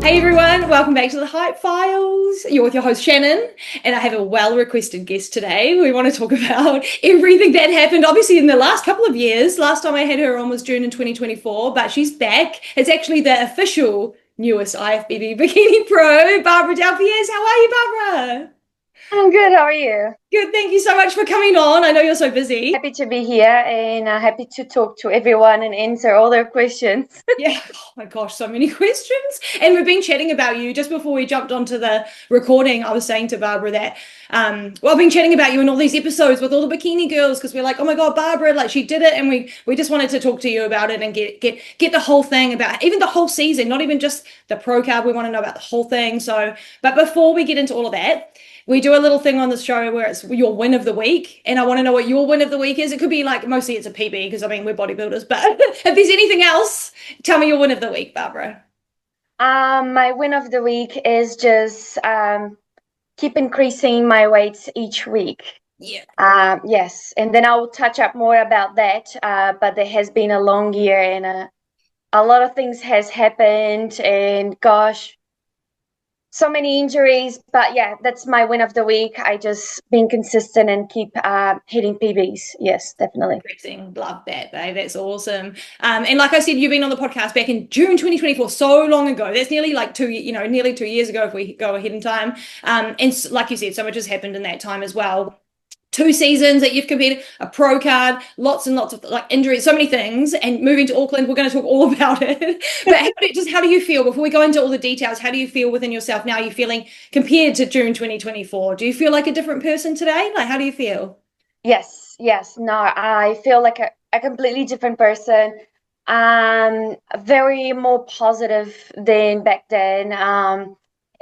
Hey everyone, welcome back to the Hype Files. You're with your host Shannon, and I have a well-requested guest today. We want to talk about everything that happened, obviously, in the last couple of years. Last time I had her on was June in 2024, but she's back. It's actually the official newest IFBB Bikini Pro, Barbara Dal Piaz. How are you, Barbara? I'm good. How are you? Good, thank you so much for coming on. I know you're so busy. Happy to be here and happy to talk to everyone and answer all their questions. Yeah, oh my gosh, so many questions. And we've been chatting about you just before we jumped onto the recording. I was saying to Barbara that, well, I've been chatting about you in all these episodes with all the bikini girls because we're like, oh my God, Barbara, like she did it. And we just wanted to talk to you about it and get the whole thing about even the whole season, not even just the pro card. We want to know about the whole thing. So, but before we get into all of that, we do a little thing on the show where it's your win of the week, and I want to know what your win of the week is. It could be like, mostly it's a PB because I mean we're bodybuilders, but if there's anything else, tell me your win of the week, Barbara. My win of the week is just keep increasing my weights each week. Yeah. Yes, and then I'll touch up more about that. But there has been a long year and a lot of things has happened, and gosh, so many injuries. But yeah, that's my win of the week. I just being consistent and keep hitting PBs. Yes, definitely. Amazing. Love that, babe. That's awesome. And like I said, you've been on the podcast back in June 2024, so long ago. That's nearly like nearly 2 years ago if we go ahead in time. And like you said, so much has happened in that time as well. 2 seasons that you've competed, a pro card, lots and lots of like injuries, so many things, and moving to Auckland, we're going to talk all about it. But how do you feel before we go into all the details? How do you feel within yourself now? Are you feeling compared to June 2024? Do you feel like a different person today? Like, how do you feel? Yes. No, I feel like a completely different person. Very more positive than back then.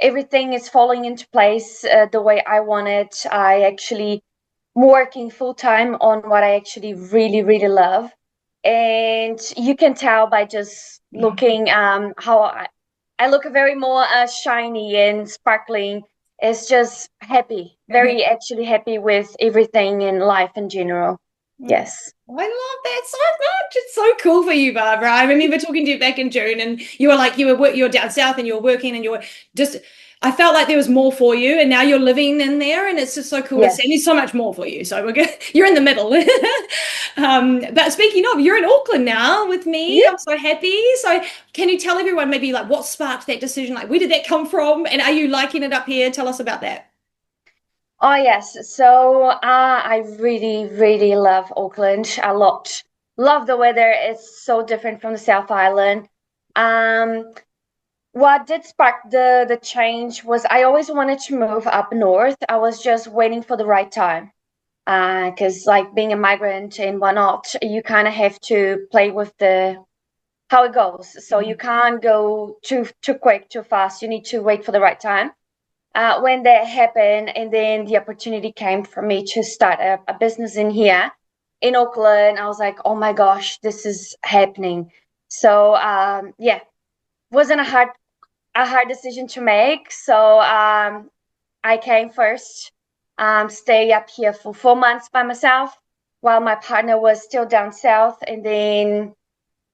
Everything is falling into place the way I want it. I actually working full time on what I actually really, really love. And you can tell by just looking how I look very more shiny and sparkling. It's just happy, very actually happy with everything in life in general. Yes. I love that so much. It's so cool for you, Barbara. I remember talking to you back in June, and you were down south, and you were working, and you were just. I felt like there was more for you, and now you're living in there, and it's just so cool to see. And there's so much more for you. So we're good. You're in the middle. But speaking of, you're in Auckland now with me. Yep. I'm so happy. So can you tell everyone maybe like what sparked that decision? Like where did that come from? And are you liking it up here? Tell us about that. Oh, yes. So I really, really love Auckland a lot. Love the weather. It's so different from the South Island. Um, what did spark the change was I always wanted to move up north. I was just waiting for the right time. Because like being a migrant and whatnot, you kind of have to play with the how it goes. So you can't go too quick, too fast. You need to wait for the right time. When that happened, and then the opportunity came for me to start a business in here in Auckland, I was like, oh my gosh, this is happening. So yeah, wasn't a hard decision to make. So I came first, stay up here for 4 months by myself while my partner was still down south, and then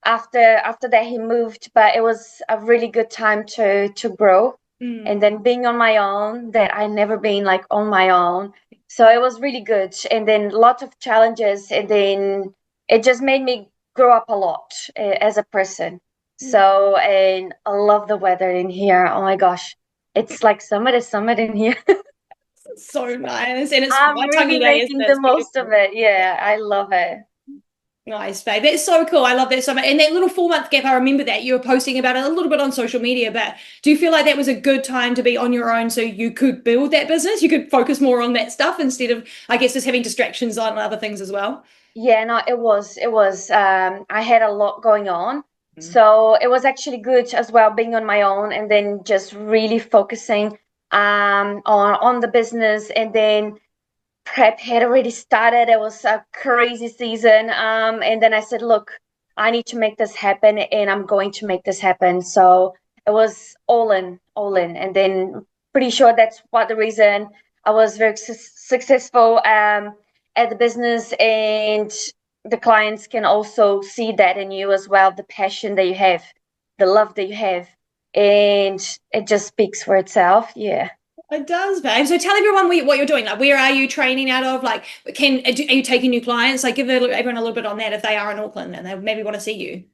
after that he moved. But it was a really good time to grow. And then being on my own, that I never been like on my own. So it was really good. And then lots of challenges. And then it just made me grow up a lot as a person. So, and I love the weather in here. Oh my gosh. It's like summer to summer in here. So nice. And it's I'm my time really of day, isn't making it? the It's most of beautiful. it. Yeah, I love it. Nice, babe. That's so cool. I love that so much. And that little 4 month gap, I remember that you were posting about it a little bit on social media, but do you feel like that was a good time to be on your own so you could build that business? You could focus more on that stuff instead of, I guess, just having distractions on other things as well? Yeah, no, it was. I had a lot going on. So it was actually good as well being on my own and then just really focusing on the business, and then prep had already started. It was a crazy season. And then I said, look, I need to make this happen, and I'm going to make this happen. So it was all in, all in. And then pretty sure that's what the reason I was very successful at the business, and the clients can also see that in you as well, the passion that you have, the love that you have, and it just speaks for itself. Yeah. It does, babe. So tell everyone what you're doing. Like, where are you training out of? Like, are you taking new clients? Like, give everyone a little bit on that if they are in Auckland and they maybe want to see you.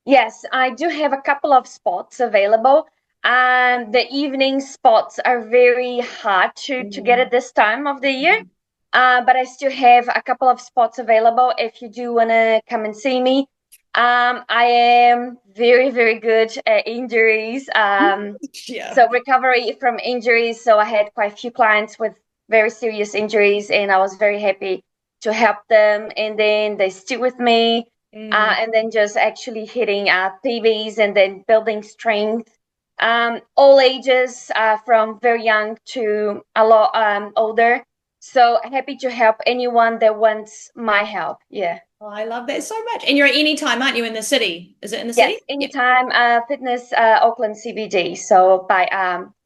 Yes, I do have a couple of spots available. The evening spots are very hard to get at this time of the year. But I still have a couple of spots available if you do want to come and see me. I am very, very good at injuries. Yeah. So recovery from injuries. So I had quite a few clients with very serious injuries, and I was very happy to help them. And then they stick with me, and then just actually hitting PBs and then building strength. All ages, from very young to a lot older. So happy to help anyone that wants my help. Yeah. Oh, I love that so much. And you're at any time, aren't you, in the city? Is it in the Yes, city? anytime. Fitness, Auckland CBD. So by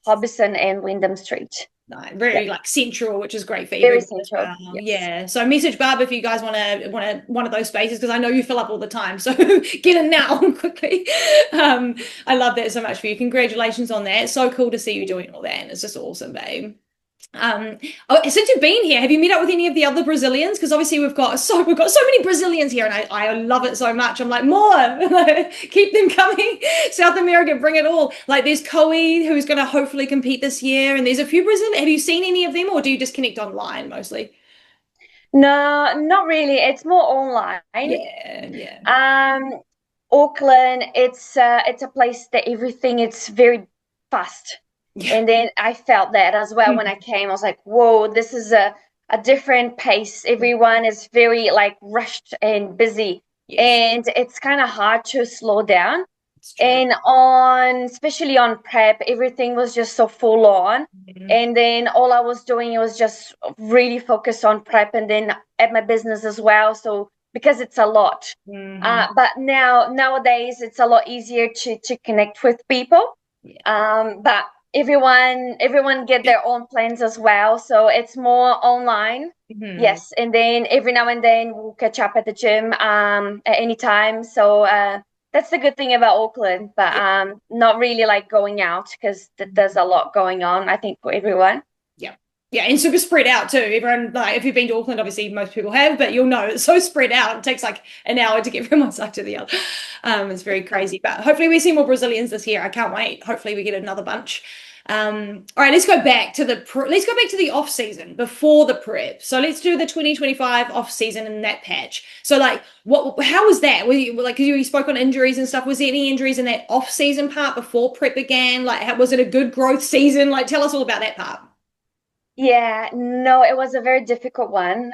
Hobson and Wyndham Street. No, very Yeah. like central, which is great for Very everyone as central. well. Yes. Yeah. So message Barb if you guys want one of those spaces because I know you fill up all the time. So get in now quickly. I love that so much for you. Congratulations on that. It's so cool to see you doing all that. And it's just awesome, babe. Since you've been here, have you met up with any of the other Brazilians? Because obviously we've got so many Brazilians here, and I love it so much. I'm like, more, keep them coming. South America, bring it all. Like there's Koe, who's going to hopefully compete this year, and there's a few Brazilians. Have you seen any of them, or do you just connect online mostly? No, not really. It's more online. Yeah, yeah. Auckland, it's a place that everything it's very fast. Yeah. And then I felt that as well when I came. I was like, whoa, this is a different pace. Everyone is very like rushed and busy. Yes. And it's kind of hard to slow down. It's true. And especially on prep, everything was just so full on. And then all I was doing was just really focus on prep and then at my business as well. So because it's a lot. But nowadays it's a lot easier to connect with people. But everyone get their own plans as well, so it's more online. Yes, and then every now and then we'll catch up at the gym at any time. So that's the good thing about Auckland, but not really like going out because there's a lot going on, I think, for everyone. Yeah, and super spread out too. Everyone, like, if you've been to Auckland, obviously most people have, but you'll know it's so spread out. It takes like an hour to get from one side to the other. It's very crazy, but hopefully we see more Brazilians this year. I can't wait. Hopefully we get another bunch. All right, let's go back to the off season before the prep. So let's do the 2025 off season in that patch. So like, how was that? Were you like, because you spoke on injuries and stuff? Was there any injuries in that off season part before prep began? Like, was it a good growth season? Like, tell us all about that part. Yeah, no, it was a very difficult one.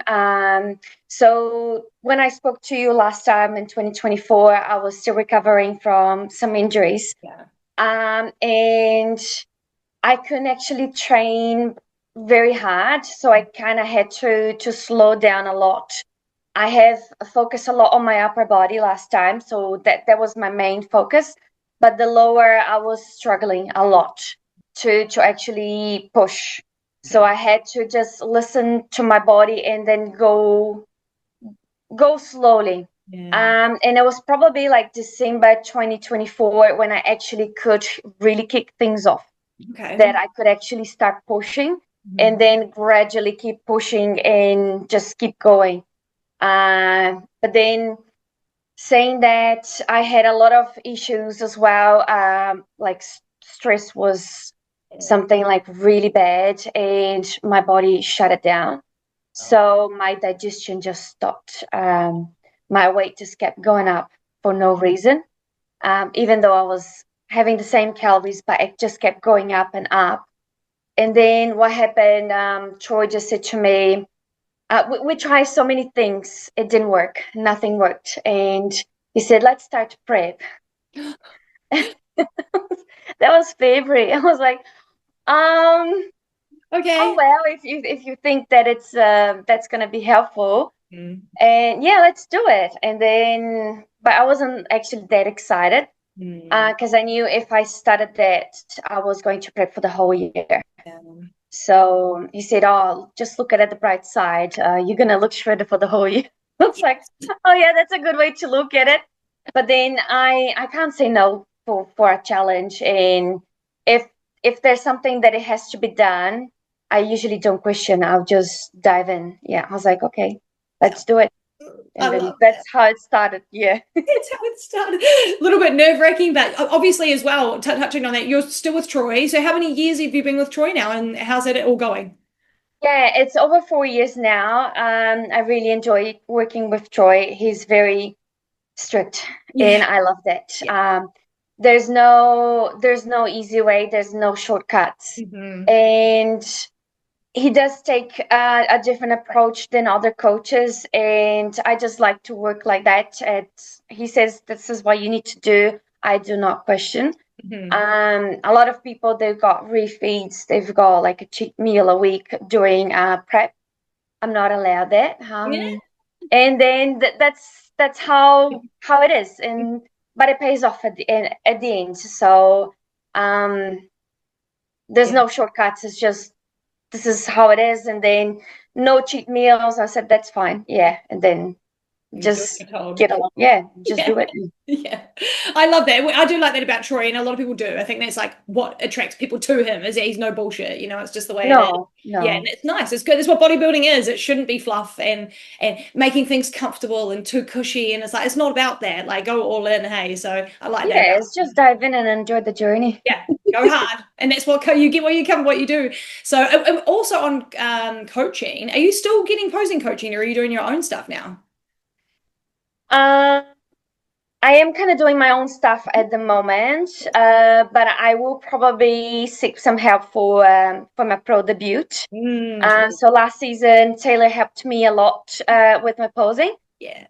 So when I spoke to you last time in 2024, I was still recovering from some injuries. Yeah. And I couldn't actually train very hard, so I kind of had to slow down a lot. I have focused a lot on my upper body last time, so that was my main focus. But the lower, I was struggling a lot to actually push. So I had to just listen to my body and then go slowly. Yeah. And it was probably like December 2024 when I actually could really kick things off. Okay. That I could actually start pushing and then gradually keep pushing and just keep going. But then saying that, I had a lot of issues as well. Like stress was something like really bad, and my body shut it down. So my digestion just stopped. My weight just kept going up for no reason. Even though I was having the same calories, but it just kept going up and up. And then what happened? Troy just said to me, we tried so many things. It didn't work. Nothing worked. And he said, let's start prep. That was February. I was like, okay. Oh well, if you think that it's that's gonna be helpful, and yeah, let's do it. And then, but I wasn't actually that excited because I knew if I started that, I was going to prep for the whole year. So he said, "Oh, just look at it the bright side. You're gonna look shredded for the whole year." was like, oh yeah, that's a good way to look at it. But then I can't say no for a challenge, and if there's something that it has to be done, I usually don't question. I'll just dive in. Yeah, I was like, okay, let's do it. I And then love that's that. how it started. Yeah. That's how it started. A little bit nerve-wracking, but obviously as well, touching on that, you're still with Troy. So how many years have you been with Troy now, and how's it all going? Yeah, it's over 4 years now. I really enjoy working with Troy. He's very strict, and Yeah. I love that. Yeah. There's no easy way. There's no shortcuts, Hmm. and he does take a different approach than other coaches, and I just like to work like that. He says this is what you need to do. I do not question. Hmm. A lot of people, they've got refeeds, they've got like a cheat meal a week during prep. I'm not allowed that. Yeah. And then that's how it is, and but it pays off at the end. So um, there's Yeah. no shortcuts. It's just this is how it is, and then no cheat meals. I said that's fine. Yeah, and then You do what just you're told. get along. Yeah, just Yeah. do it. Yeah, I love that. I do like that about Troy, and a lot of people do. I think that's like what attracts people to him is that he's no bullshit. It's just the way it is. No, Yeah, and no. it's nice. It's good. It's what bodybuilding is. It shouldn't be fluff and making things comfortable and too cushy. And it's like it's not about that. Like go all in. Hey, so I like that Yeah, about. it's just dive in and enjoy the journey. Yeah, go hard, and that's what you get. What you come, what you do. So also on coaching, are you still getting posing coaching, or are you doing your own stuff now? Um, I am kind of doing my own stuff at the moment, but I will probably seek some help for my pro debut. Mm, So last season, Taylor helped me a lot with my posing. yeah.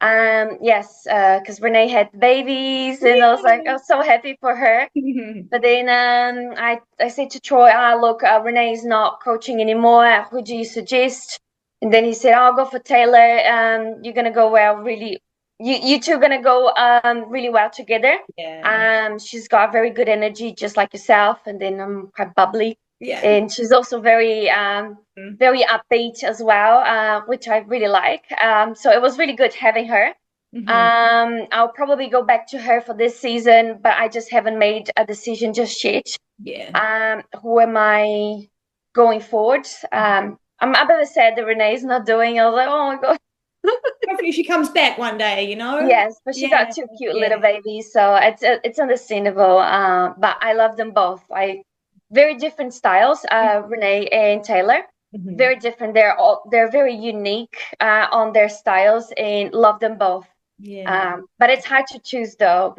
Yes, because Renee had babies, and I was so happy for her. Yeah. But then I said to Troy, look, Renee's not coaching anymore. Who do you suggest? And then he said, I'll go for Taylor. You're gonna go well, really. You two are gonna go really well together. Yeah. She's got very good energy, just like yourself. And then I'm quite bubbly, Yeah. and she's also very upbeat as well, which I really like. So it was really good having her. Hmm. I'll probably go back to her for this season, but I just haven't made a decision just yet. Yeah. Who am I going forward? I'm a bit sad that Renee's not doing. I was like, oh my God. Hopefully she comes back one day, you know? Yes, but she got Yeah. two cute Yeah. little babies, so it's understandable. But I love them both. Very different styles, Renee and Taylor. Mhm. Very different. They're very unique on their styles, and love them both. Yeah. But it's hard to choose though.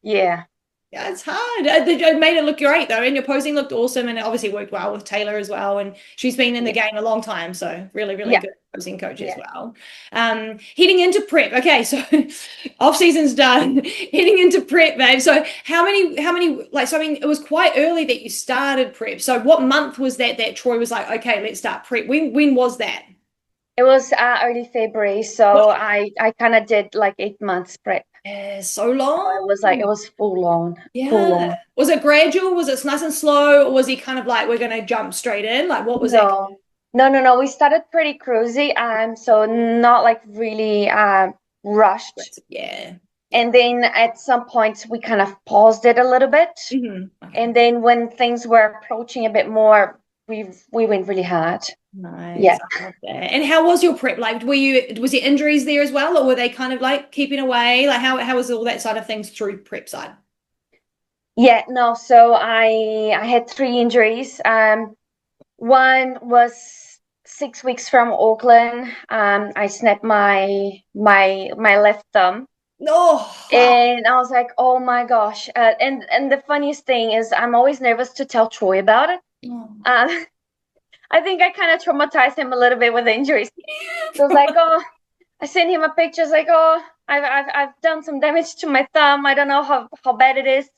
Yeah. Yeah, it's hard. It made it look great though, and your posing looked awesome, and it obviously worked well with Taylor as well. And she's been in the Yeah. game a long time, so really, really Yeah. good posing coach as Yeah. well. Heading into prep. Okay, so off season's done. Heading into prep, babe. So how many like? So I mean, it was quite early that you started prep. So what month was that Troy was like, okay, let's start prep? When was that? It was early February, so I kind of did like 8 months prep. Yeah, so So long. it was full on, full Yeah. on. Was it gradual? Was it nice and slow? Or was he kind of like, we're going to jump straight in? Like, what was that? No, no. We started pretty cruisy, so not like really rushed. Yeah. Yeah. And then at some point we kind of paused it a little bit. Okay. And then when things were approaching a bit more, we went really hard. Nice. Yeah. I love that. And how was your prep? Like, was there injuries there as well? Or were they kind of like keeping away? Like, how was all that side of things through prep side? Yeah, no, so I had three injuries. One was 6 weeks from Auckland. I snapped my left thumb. Oh, wow. And I was like, oh my gosh. And the funniest thing is I'm always nervous to tell Troy about it. Oh. I think I kind of traumatized him a little bit with injuries. So I was like, oh, I sent him a picture. It's like, oh, I've done some damage to my thumb. I don't know how bad it is.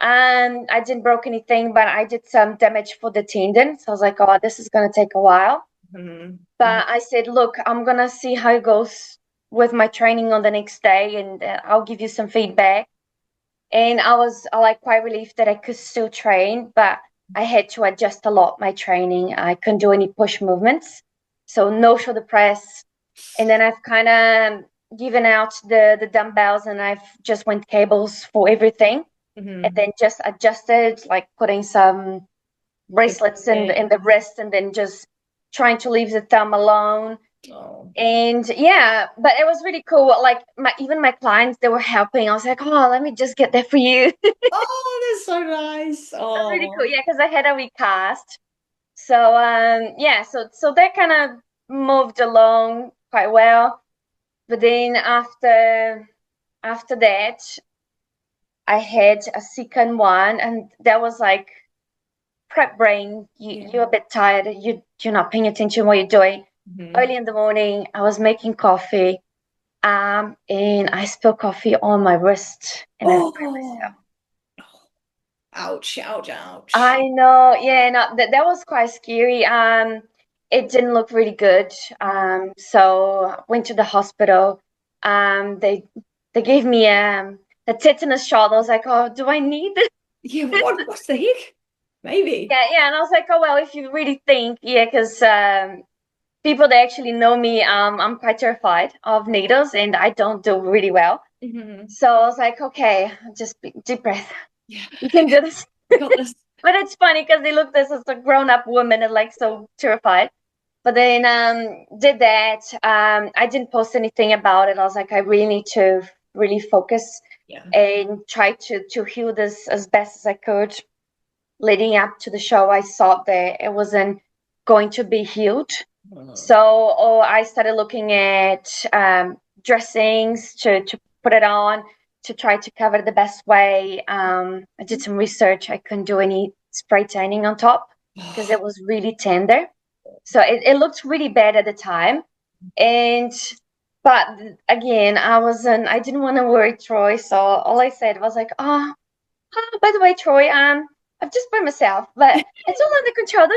And I didn't broke anything, but I did some damage for the tendon. So I was like, oh, this is gonna take a while. Mhm. But I said, look, I'm gonna see how it goes with my training on the next day, and I'll give you some feedback. And I was like quite relieved that I could still train, but I had to adjust a lot my training. I couldn't do any push movements, so no shoulder press, And then I've kind of given out the dumbbells, and I've just went cables for everything, and then just adjusted, like putting some bracelets in the wrist, and then just trying to leave the thumb alone. Oh. And yeah, but it was really cool. Like even my clients, they were helping. I was like, oh, let me just get there for you. Oh, that's so nice. That's really cool. Oh. Yeah, because I had a recast. So yeah, so that kind of moved along quite well. But then after that, I had a second one, and that was like prep brain. You're a bit tired. You're not paying attention what you're doing. Early in the morning, I was making coffee, and I spilled coffee on my wrist, and I hurt myself. Ouch, ouch, ouch. I know, yeah, no, that was quite scary. It didn't look really good. So I went to the hospital. They gave me a tetanus shot. I was like, oh, do I need this? Yeah, what's the heck? Maybe. Yeah, and I was like, oh well, if you really think, yeah, because people that actually know me, I'm quite terrified of needles, and I don't do really well. So I was like, okay, just deep breath. Yeah. You can do this. Got this. But it's funny because they looked as a grown-up woman and like so terrified. But then did that. I didn't post anything about it. I was like, I really need to really focus and try to heal this as best as I could. Leading up to the show, I thought that it wasn't going to be healed. So I started looking at dressings to put it on, to try to cover it the best way. I did some research. I couldn't do any spray tanning on top because it was really tender. So it looked really bad at the time. But again, I didn't want to worry Troy. So all I said was like, oh, by the way, Troy, I've just by myself, but it's all under control.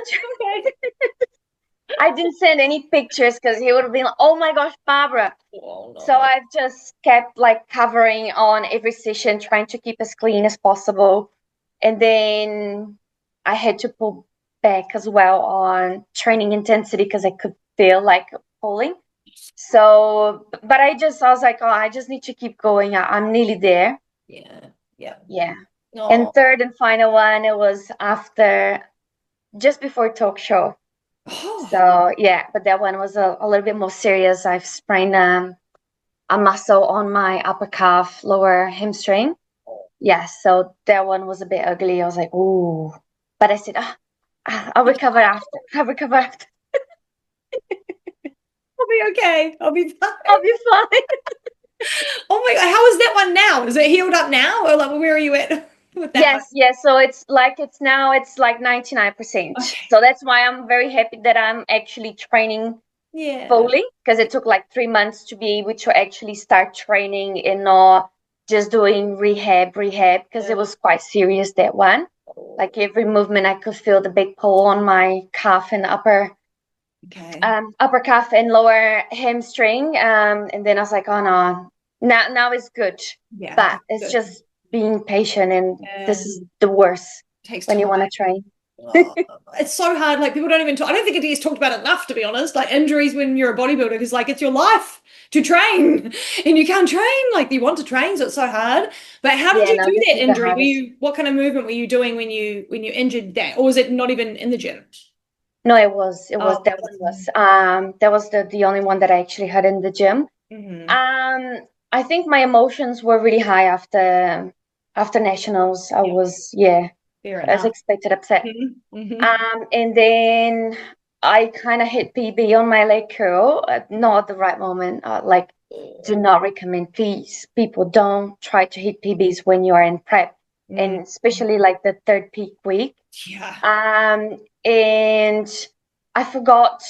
I didn't send any pictures because he would have been like, oh my gosh, Barbara. Oh, no. So I've just kept like covering on every session, trying to keep as clean as possible. And then I had to pull back as well on training intensity because I could feel like pulling. So, but I was like, oh, I just need to keep going. I'm nearly there. Yeah. Oh. And third and final one, it was just before talk show. So yeah, but that one was a little bit more serious. I've sprained a muscle on my upper calf, lower hamstring. Yeah, so that one was a bit ugly. I was like, ooh. But I said, I'll recover after. I'll recover after. I'll be okay. I'll be fine. I'll be fine. Oh my God, how is that one now? Is it healed up now? Or like where are you at with that one? Yes. So it's like 99%. Okay. So that's why I'm very happy that I'm actually training fully, because it took like 3 months to be able to actually start training and not just doing rehab because it was quite serious, that one. Like every movement I could feel the big pull on my calf and upper calf and lower hamstring, and then I was like, oh no, now it's good. But it's just being patient, and this is the worst when you want to train. It's so hard. Like people don't even talk. I don't think it is talked about enough, to be honest. Like injuries when you're a bodybuilder, because like it's your life to train, and you can't train like you want to train, so it's so hard. But how did you do that injury? What kind of movement were you doing when you injured that, or was it not even in the gym? No, it was that was the only one that I actually had in the gym. I think my emotions were really high after nationals. I was as expected, upset. And then I kind of hit PB on my leg curl, not at the right moment. Like, do not recommend, please. People don't try to hit PBs when you are in prep, and especially like the third peak week. And I forgot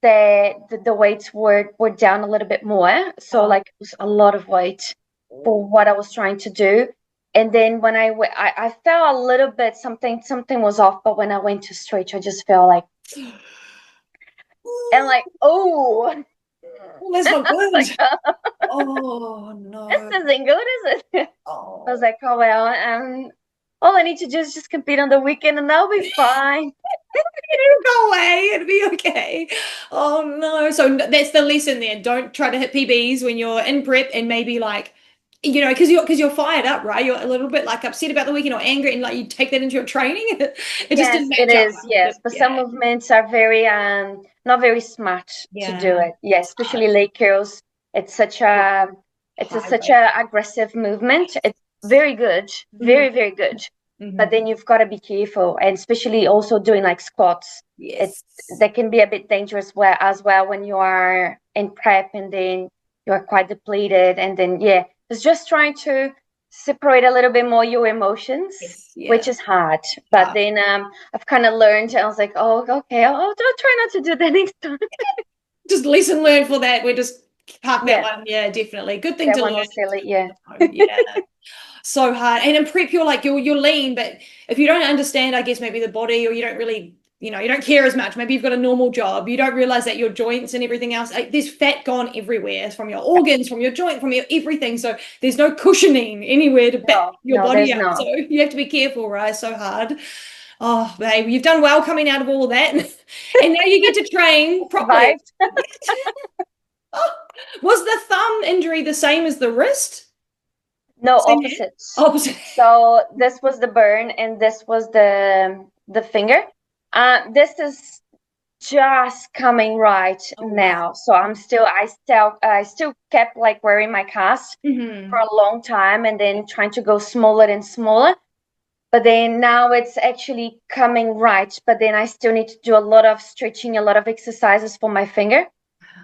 that the weights were down a little bit more. So like it was a lot of weight for what I was trying to do. And then when I felt a little bit something was off, but when I went to stretch, I just felt like, and like, oh, that's not good. Like, oh no, this isn't good, is it? I was like, oh well, all I need to do is just compete on the weekend, and I'll be fine. It'll go away. It'll be okay. Oh no. So that's the lesson there. Don't try to hit PBs when you're in prep, and maybe like, because you're fired up, right? You're a little bit like upset about the weekend or angry, and like you take that into your training. It just Yes, didn't it match up. is. Yes, but some Yeah. movements are very not very smart to do Yeah. it. Yes, especially leg curls. It's such a High such weight. a aggressive movement. It's very good, Mhm. very very good. But Mhm. then you've got to be careful, and especially also doing like squats. It Yes. That can be a bit dangerous where as well when you are in prep and then you are quite depleted, and then yeah, it's just trying to separate a little bit more your emotions, Yes. which Yeah. is hard. But Hard. then I've kind of learned. I was like, oh, okay, I'll try not to do that next time. Just lesson learned for that. We just park that Yeah, one. Yeah, definitely. Good thing that to one learn. was silly. Yeah. Yeah. So hard. And in prep, you're like you're lean, but if you don't understand, I guess maybe the body, or you don't really, you don't care as much. Maybe you've got a normal job. You don't realize that your joints and everything else, like, there's fat gone everywhere from your organs, from your joint, from your everything. So there's no cushioning anywhere to back No, your no, body there's up. So not. you have to be careful, right? So hard. Oh, babe, you've done well coming out of all of that. And now you get to train properly. Survived. Oh, was the thumb injury the same as the wrist? No, Same hand? opposites. Opposite. So this was the burn, and this was the finger. This is just coming right Oh, wow. now. So I still kept like wearing my cast for Hmm. a long time, and then trying to go smaller and smaller. But then now it's actually coming right. But then I still need to do a lot of stretching, a lot of exercises for my finger,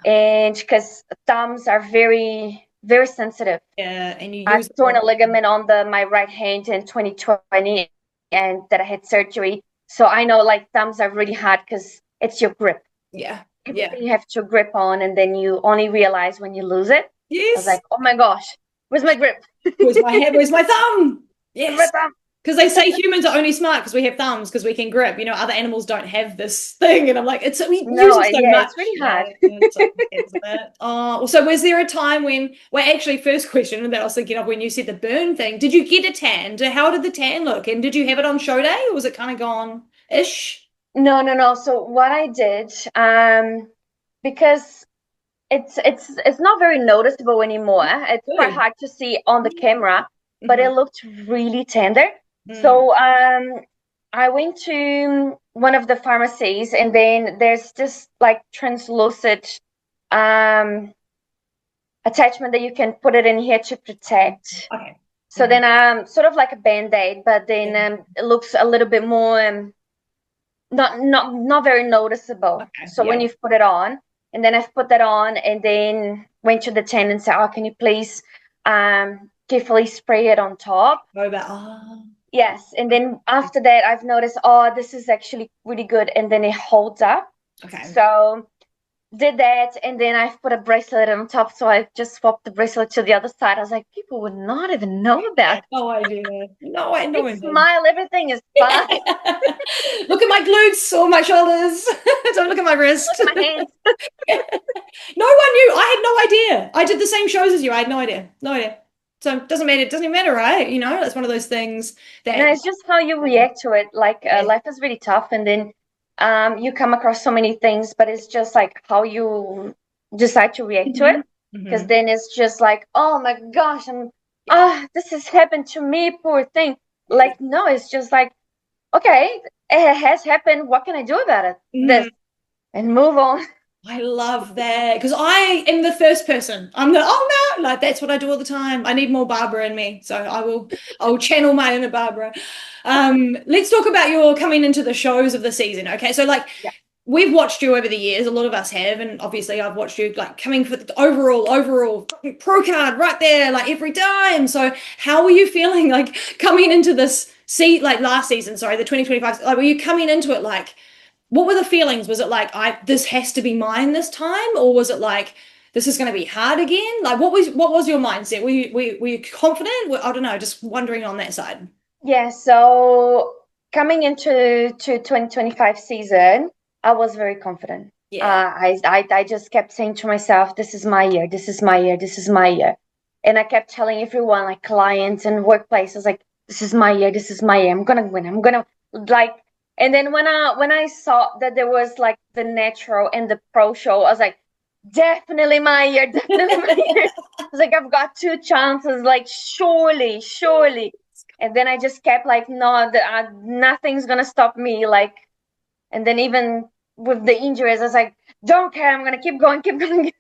and because thumbs are very very sensitive. Yeah, and you I've use it a torn lot. a ligament on my right hand in 2020, and that I had surgery. So I know like thumbs are really hard because it's your grip. Yeah, yeah. Everything you have to grip on, and then you only realize when you lose it. I was Yes. like, oh my gosh, where's my grip? Where's my head? Where's my thumb? Where's my Yes. thumb? Because they say humans are only smart because we have thumbs, because we can grip. Other animals don't have this thing. And I'm like, we use No, it so yeah, much. it's really Yeah, hard. it's so isn't it? Oh, so was there a time when, well, actually, first question that I was thinking of when you said the burn thing, did you get a tan? How did the tan look? And did you have it on show day, or was it kind of gone-ish? No, no, no. So what I did, because it's not very noticeable anymore. It's quite Good. hard to see on the camera, but it Mhm. looked really tender. Mm. So I went to one of the pharmacies, and then there's this like translucent um attachment that you can put it in here to protect. Okay. So Mhm. then sort of like a band-aid, but then Yeah. it looks a little bit more not very noticeable. Okay. So when Yeah. you've put it on, and then I've put that on, and then went to the tent and said, "Oh, can you please carefully spray it on top?" Go about, oh. Yes, and then after that, I've noticed, oh, this is actually really good, and then it holds up. Okay. So did that, and then I've put a bracelet on top, so I just swapped the bracelet to the other side. I was like, people would not even know about Yeah, it. no idea. No, I Big know idea. smile, everything is fine. Look at my glutes or my shoulders. Don't look at my Look wrist. at my hands. No one knew. I had no idea. I did the same shows as you. I had no idea. No idea. So it doesn't matter. It doesn't even matter, right? That's one of those things No, that, it's just how you react to it. Like yeah. life is really tough, and then you come across so many things, but it's just like how you decide to react to it. Mhm. Because Mhm. then it's just like, oh my gosh, Yeah. this has happened to me, poor thing. Yeah. Like, no, it's just like, okay, it has happened. What can I do about it? This, Mhm. and move on. I love that because I am the first person. I'm the, oh no, like that's what I do all the time. I need more Barbara in me. So I will channel my inner Barbara. Let's talk about your coming into the shows of the season. Okay. So like Yeah. we've watched you over the years, a lot of us have, and obviously I've watched you like coming for the overall pro card right there, like every time. So how were you feeling like coming into this like last season, sorry, the 2025, like were you coming into it like what were the feelings? Was it like this has to be mine this time, or was it like this is going to be hard again? Like what was your mindset? Were you confident? I don't know, just wondering on that side. Yeah, so coming into 2025 season, I was very confident. Yeah. I just kept saying to myself, this is my year, this is my year, this is my year. And I kept telling everyone, like clients and workplaces, like, this is my year, this is my year. I'm gonna win. I'm gonna like And then when I saw that there was like the natural and the pro show, I was like, definitely my year, definitely my year. I was like, I've got two chances, like surely, surely. And then I just kept like, no, nothing's gonna stop me. Like, and then even with the injuries, I was like, don't care, I'm gonna keep going, keep going.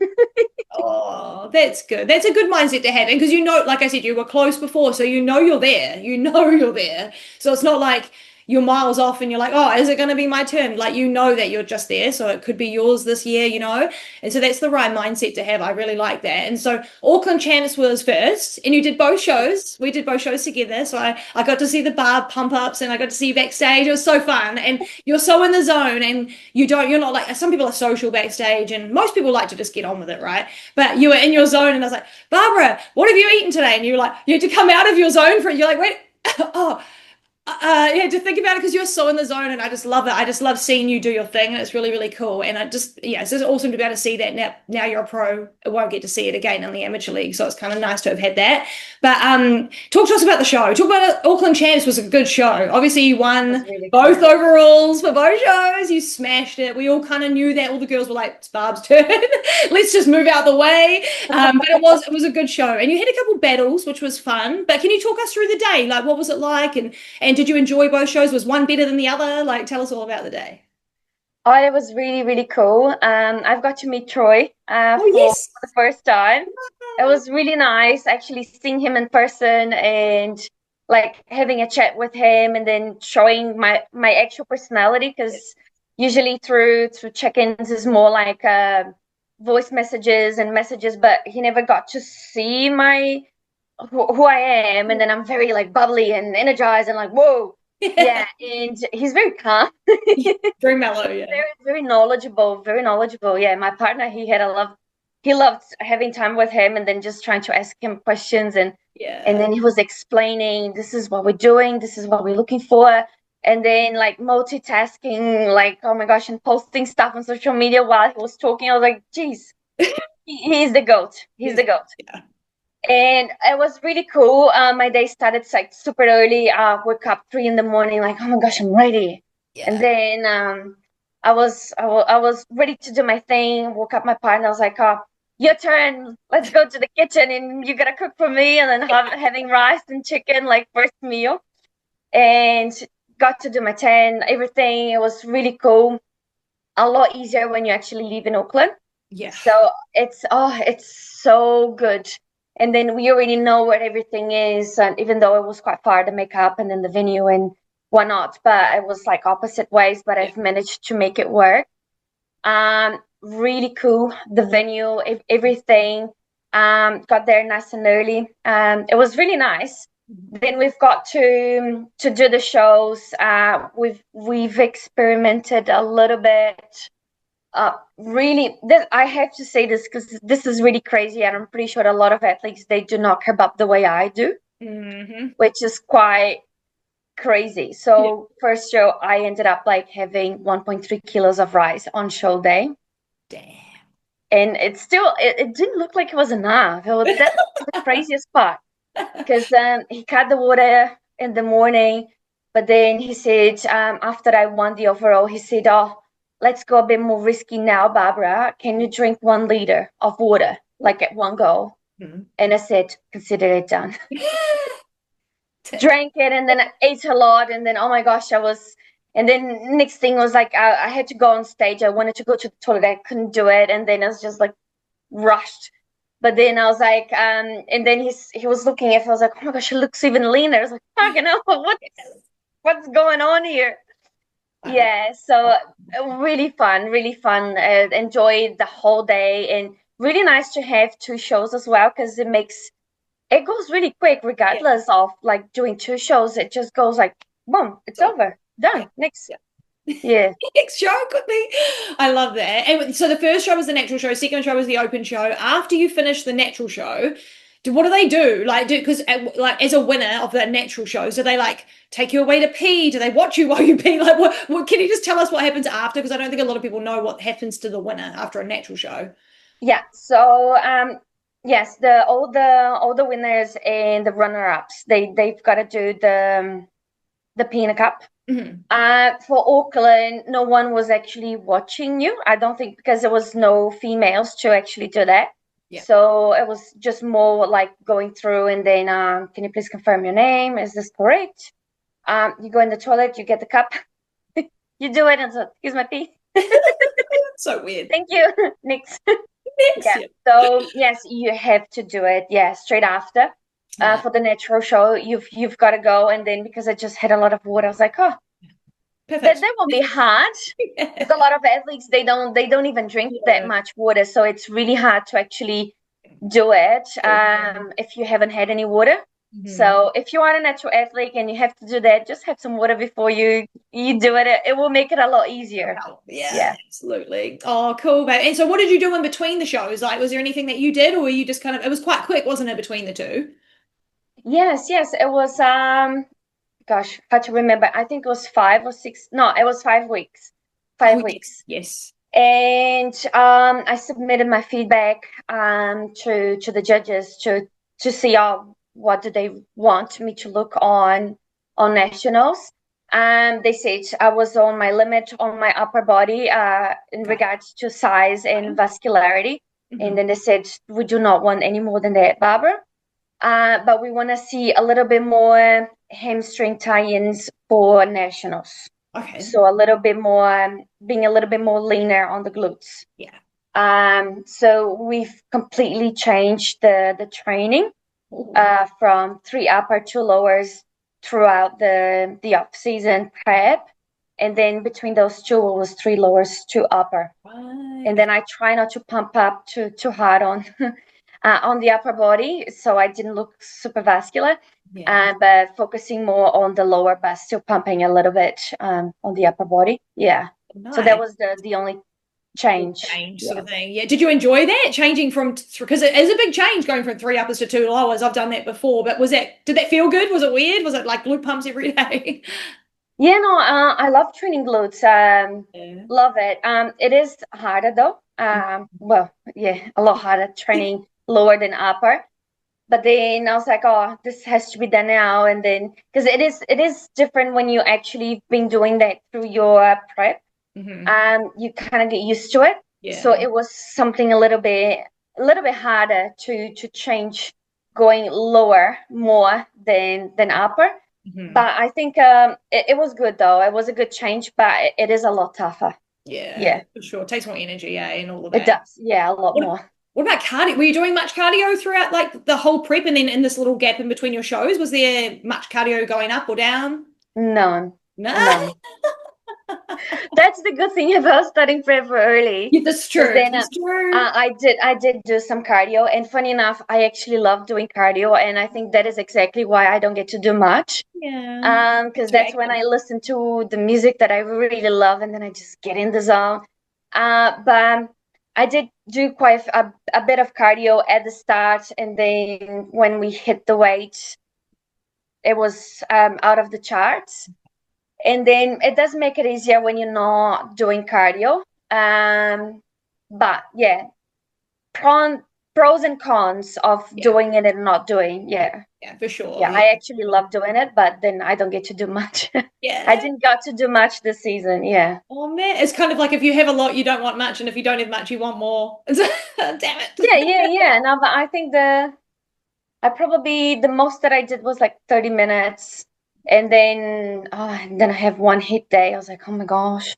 Oh, that's good. That's a good mindset to have. And because you know, like I said, you were close before, so you know you're there. You know you're there. So it's not like you're miles off and you're like, oh, is it going to be my turn? Like you know that you're just there, so it could be yours this year, you know? And so that's the right mindset to have. I really like that. And so Auckland Chance was first, and you did both shows. We did both shows together. So I got to see the bar pump ups and I got to see you backstage. It was so fun. And you're so in the zone and you're not like some people are social backstage and most people like to just get on with it, right? But you were in your zone, and I was like, Barbara, what have you eaten today? And you were like, you had to come out of your zone for it. You're like, wait, oh, you had to think about it because you're so in the zone, and I just love it. I just love seeing you do your thing, and it's really, really cool. And it's just awesome to be able to see that now. Now you're a pro, I won't get to see it again in the amateur league, so it's kind of nice to have had that. But talk to us about the show. Talk about it. Auckland Champs was a good show. Obviously, you won Really both overalls for both shows. You smashed it. We all kind of knew that. All the girls were like, "It's Barb's turn. Let's just move out the way." But it was a good show, and you had a couple battles, which was fun. But can you talk us through the day? Like, what was it like, and did you enjoy both shows? Was one better than the other? Like, tell us all about the day. Oh, it was really, really cool. I've got to meet Troy Oh, for yes. the first time. It was really nice actually seeing him in person and like having a chat with him and then showing my actual personality because usually through check-ins is more like voice messages and messages, but he never got to see my who I am, and then I'm very like bubbly and energized and like whoa. Yeah, and he's very calm. Very mellow, yeah. Very, very knowledgeable, very knowledgeable. Yeah, my partner, he loved having time with him and then just trying to ask him questions and Yeah. then he was explaining, this is what we're doing, this is what we're looking for. And then like multitasking, like, oh my gosh, and posting stuff on social media while he was talking. I was like, geez, he's the goat. He's the goat. Yeah. And it was really cool. My day started like super early. I woke up 3 in the morning, like, oh my gosh, I'm ready. And Yeah. then I was ready to do my thing. Woke up my partner. I was like, oh, your turn. Let's go to the kitchen, and you gotta cook for me. And then having rice and chicken like first meal. And got to do my 10, everything. It was really cool. A lot easier when you actually live in Auckland. Yeah. So it's so good. And then we already know where everything is, and even though it was quite far, the makeup and then the venue and whatnot, but it was like opposite ways, but I've managed to make it work. Really cool. The venue, everything. Got there nice and early. It was really nice. Then we've got to do the shows. We've experimented a little bit. Really, this I have to say this because this is really crazy, and I'm pretty sure a lot of athletes they do not curb up the way I do, which is quite crazy. So first show, I ended up like having 1.3 kilos of rice on show day. Damn. And it didn't look like it was enough. That was the craziest part because he cut the water in the morning, but then he said after I won the overall, he said, "Oh, let's go a bit more risky now, Barbara. Can you drink 1 liter of water like at one go?" And I said, "Consider it done." Drank it and then I ate a lot, and then oh my gosh, and then next thing was like I had to go on stage. I wanted to go to the toilet, I couldn't do it, and then I was just like rushed. But then I was like, and then he was looking at me. I was like, oh my gosh, she looks even leaner. I was like, fuck, you know, what's going on here? Yeah, so really fun, really fun. Enjoyed the whole day, and really nice to have two shows as well because it goes really quick, regardless of like doing two shows. It just goes like boom, it's over, done. Next, yeah. Next show could be. I love that. And so the first show was the natural show, second show was the open show. After you finish the natural show, what do they do? Like, because like as a winner of the natural shows, do they like take you away to pee? Do they watch you while you pee? Like, what can you just tell us what happens after? Because I don't think a lot of people know what happens to the winner after a natural show. Yeah. So yes, all the winners and the runner-ups, they've got to do the the Pina Cup. Mhm. For Auckland, no one was actually watching you. I don't think, because there was no females to actually do that. Yeah. So it was just more like going through and then, can you please confirm your name? Is this correct? You go in the toilet, you get the cup, you do it, and so here's my pee. So weird. Thank you. Next. Next, Yeah. yeah. So yes, you have to do it. Yeah, straight after. Yeah. For the natural show, you've got to go, and then because I just had a lot of water, I was like, oh, Perfect. that won't be hard. Because a lot of athletes they don't even drink that much water, so it's really hard to actually do it if you haven't had any water. So if you are a natural athlete and you have to do that, just have some water before you do it. It will make it a lot easier. Yeah, absolutely. Oh, cool, babe. And so what did you do in between the shows? Like, was there anything that you did, or were you just kind of, it was quite quick, wasn't it, between the two? Yes, it was gosh, hard to remember. I think it was 5 or 6. No, it was 5 weeks. 5 weeks. Yes. And I submitted my feedback to the judges to see what do they want me to look on nationals. They said I was on my limit on my upper body in regards to size and vascularity. And then they said, we do not want any more than that, Barbara. But we want to see a little bit more hamstring tie-ins for nationals. Okay. So a little bit more, being a little bit more leaner on the glutes. Yeah. So we've completely changed the training from 3 upper, 2 lowers throughout the off-season prep. And then between those two, it was 3 lowers, 2 upper. Right. And then I try not to pump up too hard on the upper body, so I didn't look super vascular. But focusing more on the lower, but still pumping a little bit on the upper body. Yeah. Nice. So that was the only change. Sort of thing. Yeah. Did you enjoy that changing from, because it is a big change going from 3 uppers to 2 lowers? I've done that before, but did that feel good? Was it weird? Was it like glute pumps every day? Yeah, no, I love training glutes. Love it. It is harder though. Well, yeah, a lot harder training lower than upper. But then I was like, oh, this has to be done now. And then, because it is different when you actually been doing that through your prep. You kind of get used to it. Yeah. So it was something a little bit harder to change, going lower more than upper. But I think it was good though. It was a good change, but it is a lot tougher. Yeah, for sure. It takes more energy, and all of that. It does, yeah, a lot more. What about cardio? Were you doing much cardio throughout like the whole prep, and then in this little gap in between your shows? Was there much cardio going up or down? None. That's the good thing about starting prep early. Yeah, that's true. Then, I did do some cardio, and funny enough, I actually love doing cardio, and I think that is exactly why I don't get to do much. Yeah. Because that's when I listen to the music that I really love, and then I just get in the zone. But I did do quite a bit of cardio at the start, and then when we hit the weight, it was out of the charts. And then it does make it easier when you're not doing cardio. But yeah, pros and cons of doing it and not doing. Yeah, for sure. Yeah, I actually love doing it, but then I don't get to do much. Yeah, I didn't get to do much this season. Yeah. Oh man, it's kind of like if you have a lot, you don't want much, and if you don't have much, you want more. Damn it. Yeah. No, but I think the most that I did was like 30 minutes. And then I have one hit day. I was like, oh my gosh,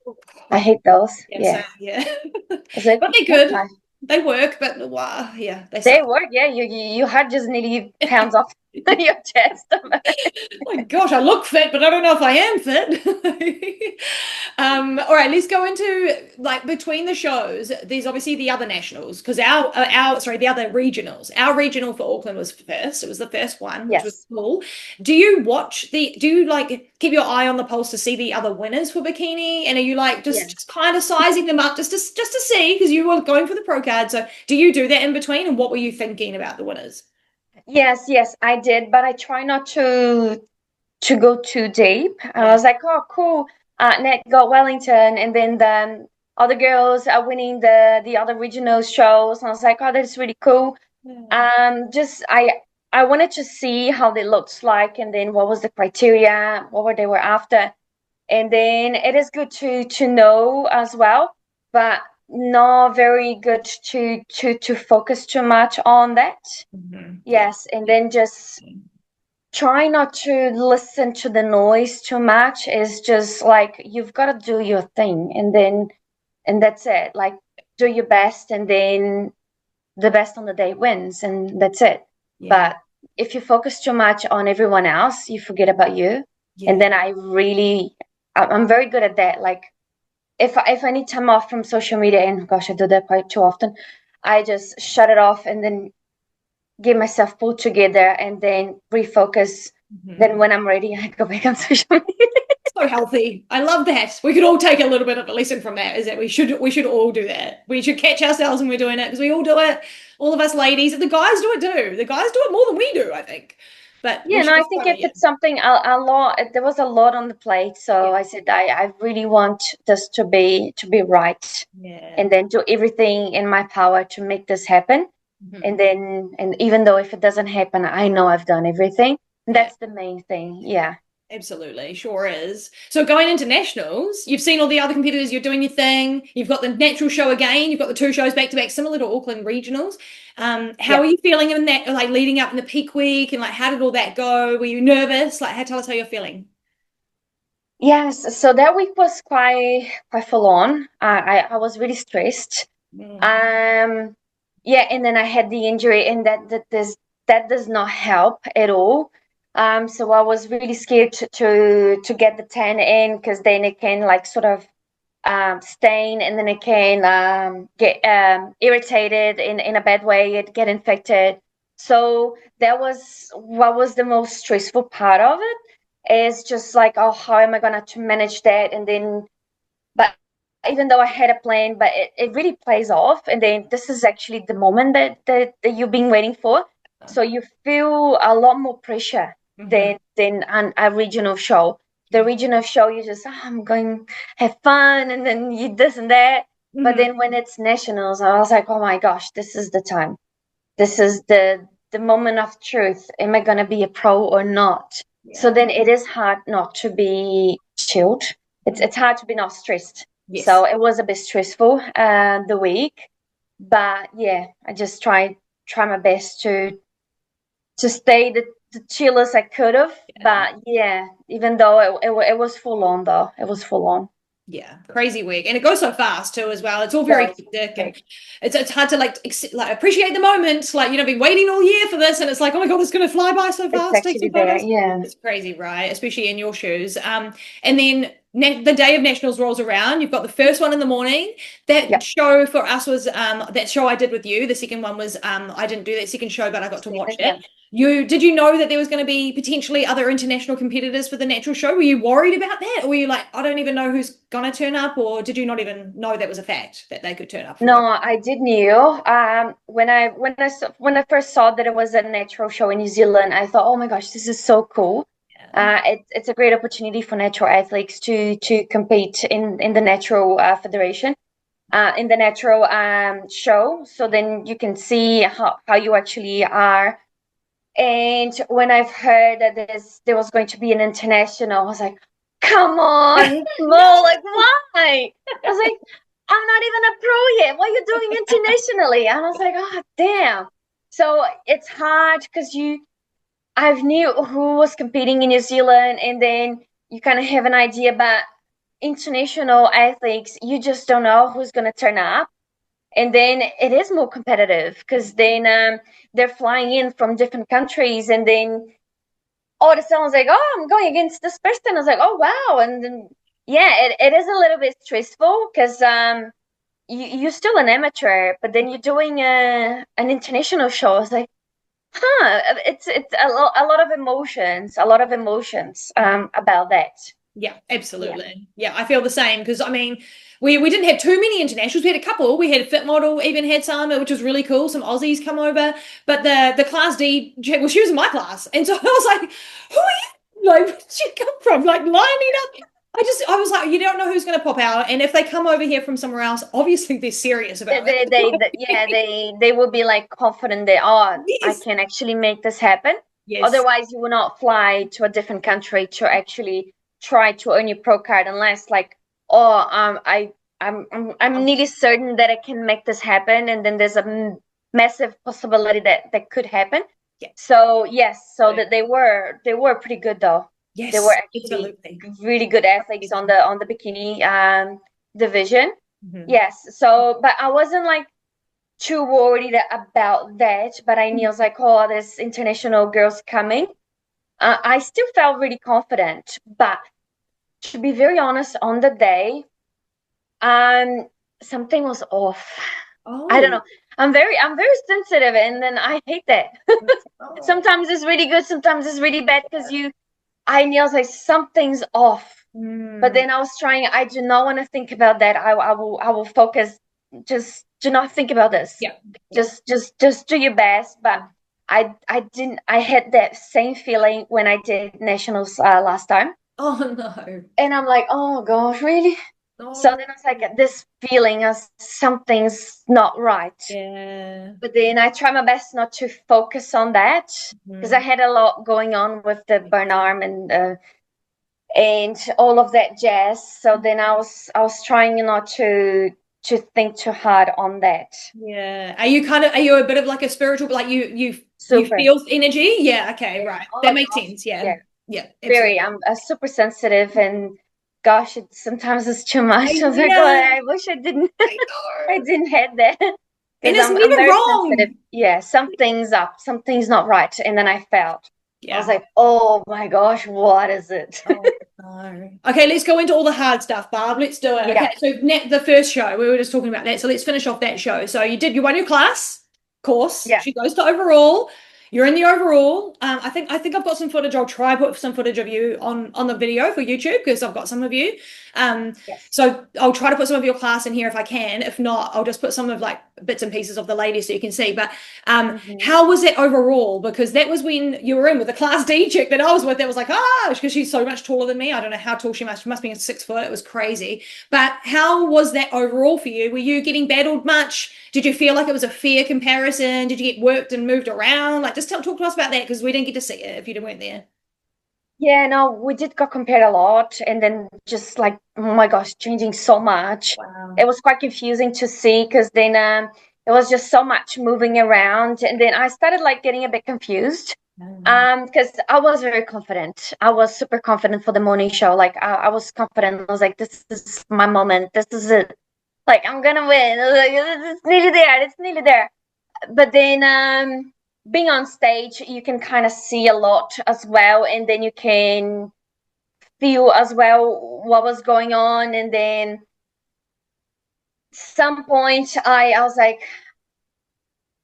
I hate those. Yeah. But they're good. They work, but yeah, they work. Yeah, your heart just nearly pounds off your chest. Oh my gosh, I look fit, but I don't know if I am fit. All right, let's go into like between the shows. There's obviously the other nationals, because the other regionals. Our regional for Auckland was first. It was the first one, which was cool. Do you like keep your eye on the pulse to see the other winners for bikini? And are you like just kind of sizing them up just to see, because you were going for the pro card? So do you do that in between? And what were you thinking about the winners? Yes, I did, but I try not to go too deep. I was like, oh, cool. Nat got Wellington, and then the other girls are winning the other regional shows. And I was like, oh, that's really cool. I wanted to see how they looked like, and then what was the criteria, what were they were after. And then it is good to know as well, but not very good to focus too much on that. Yes, and then just try not to listen to the noise too much. It's just like you've got to do your thing, and that's it. Like, do your best, and then the best on the day wins, and that's it. But if you focus too much on everyone else, you forget about you. And then I'm very good at that. Like, if I need time off from social media, and gosh, I do that quite too often, I just shut it off and then get myself pulled together and then refocus. Then when I'm ready, I go back on social media. So healthy. I love that. We could all take a little bit of a lesson from that, is that we should all do that. We should catch ourselves when we're doing it, because we all do it. All of us ladies, and the guys do it too. The guys do it more than we do, I think. But yeah, no, I think it's something a lot. There was a lot on the plate, so I said I really want this to be right, and then do everything in my power to make this happen. And even though if it doesn't happen, I know I've done everything. And that's the main thing. Yeah. Absolutely, sure is. So going into nationals, you've seen all the other competitors, you're doing your thing, you've got the natural show again, you've got the 2 shows back to back, similar to Auckland regionals. How are you feeling in that, like leading up in the peak week, and like how did all that go? Were you nervous? Like, tell us how you're feeling. Yes, so that week was quite full on. I was really stressed. Yeah, and then I had the injury, and that does not help at all. So I was really scared to get the tan in, because then it can like sort of stain, and then it can get irritated in a bad way, it get infected. So that was what was the most stressful part of it, is just like, oh, how am I gonna to manage that? And then, but even though I had a plan, but it really plays off, and then this is actually the moment that you've been waiting for. So you feel a lot more pressure than a regional show. The regional show, you just, I'm going to have fun, and then you this and that. But then when it's nationals, I was like, oh my gosh, this is the time. This is the moment of truth. Am I going to be a pro or not? So then it is hard not to be chilled. It's hard to be not stressed. So it was a bit stressful the week. But yeah, I just try my best to stay the chillest I could have. But yeah, even though it was full on, though. It was full on. Yeah, crazy week, and it goes so fast too as well. It's all very hectic, and it's hard to like appreciate the moment. Like, been waiting all year for this, and it's like, oh my god, it's going to fly by so fast. It's actually there, yeah. It's crazy, right? Especially in your shoes. And then the day of nationals rolls around. You've got the first one in the morning. That show for us was that show I did with you. The second one was I didn't do that second show, but I got to watch it. Did you know that there was going to be potentially other international competitors for the natural show? Were you worried about that? Or were you like, I don't even know who's going to turn up? Or did you not even know that was a fact that they could turn up? No, I did knew. When I first saw that it was a natural show in New Zealand, I thought, oh my gosh, this is so cool. It's a great opportunity for natural athletes to compete in the natural federation, in the natural show. So then you can see how you actually are. And when I've heard that there was going to be an international, I was like, come on, Mo, like, why? I was like, I'm not even a pro yet. What are you doing internationally? And I was like, oh, damn. So it's hard because I've knew who was competing in New Zealand, and then you kind of have an idea, but international athletes, you just don't know who's going to turn up. And then it is more competitive, because then they're flying in from different countries, and then all of a sudden I was like, oh, I'm going against this person. I was like, oh, wow. And then, yeah, it is a little bit stressful, because you're still an amateur, but then you're doing an international show. I was like, it's a lot of emotions about that. Yeah, absolutely. Yeah, I feel the same, because I mean, we didn't have too many internationals. We had a couple. We had a Fit Model even had some, which was really cool. Some Aussies come over, but the Class D, well, she was in my class, and so I was like, who are you? Like, where did you come from? Like, lining up. I was like, you don't know who's going to pop out. And if they come over here from somewhere else, obviously they're serious about it. Yeah, they will be like confident that, oh, I Yes. can actually make this happen. Yes. Otherwise, you will not fly to a different country to actually try to earn your pro card unless like, oh, I'm nearly certain that I can make this happen, and then there's a massive possibility that that could happen. Yeah. So yes, so that they were pretty good though. They were Yes, actually absolutely. really good athletes on the bikini division. Mhm. Yes. So, but I wasn't like too worried about that. But I knew I was like, oh, there's international girls coming. I still felt really confident. But to be very honest, on the day, um, something was off. I don't Oh. know. I'm very sensitive, and then I hate that. Oh. Sometimes it's really good, sometimes it's really bad because I knew I was like something's off. But then I was trying. I do not want to think about that. I will focus. Just do not think about this. Yeah. Just do your best. But I didn't. I had that same feeling when I did nationals last time, Oh no. and I'm like, oh gosh, really? So No. then I was like, this feeling of something's not right. Yeah. But then I try my best not to focus on that because I had a lot going on with the burn arm and all of that jazz. So then I was trying not to think too hard on that. Yeah. Are you a bit of like a spiritual, like you Super. feel energy? Yeah, okay, right. Oh That makes gosh, sense. Yeah. yeah. Yeah, Very. absolutely. I'm super sensitive, and gosh, sometimes it's too much. I was like, oh, Yeah, I wish I didn't. I I know. didn't have that And because it's I'm never very sensitive. wrong. Yeah, something's up, something's not right, and then I felt. I was Yeah. like, oh my gosh, what is it? Oh no. Okay, let's go into all the hard stuff, Barb. Let's do it. Yeah. Okay, so the first show, we were just talking about that. So let's finish off that show. So you won your class course. Yeah. She goes to overall. You're in the overall. I think I've got some footage. I'll try put some footage of you on the video for YouTube because I've got some of you. Um, Yes. so I'll try to put some of your class in here if I can. If not, I'll just put some of like bits and pieces of the ladies so you can see. But how was it overall? Because that was when you were in with the class D chick that I was with. That was like, because she's so much taller than me. I don't know how tall she must be 6 foot. It was crazy. But how was that overall for you? Were you getting battled much? Did you feel like it was a fair comparison? Did you get worked and moved around? Like, just talk to us about that because we didn't get to see it if you weren't there. Yeah, no, we did got compared a lot, and then just like, oh my gosh, changing so much. Wow. It was quite confusing to see because then it was just so much moving around, and then I started like getting a bit confused. Because I was very confident. I was super confident for the morning show. Like I was confident. I was like, this is my moment. This is it. Like I'm gonna win. I was like, it's nearly there. It's nearly there. But then being on stage, you can kind of see a lot as well, and then you can feel as well what was going on. And then some point, I was like,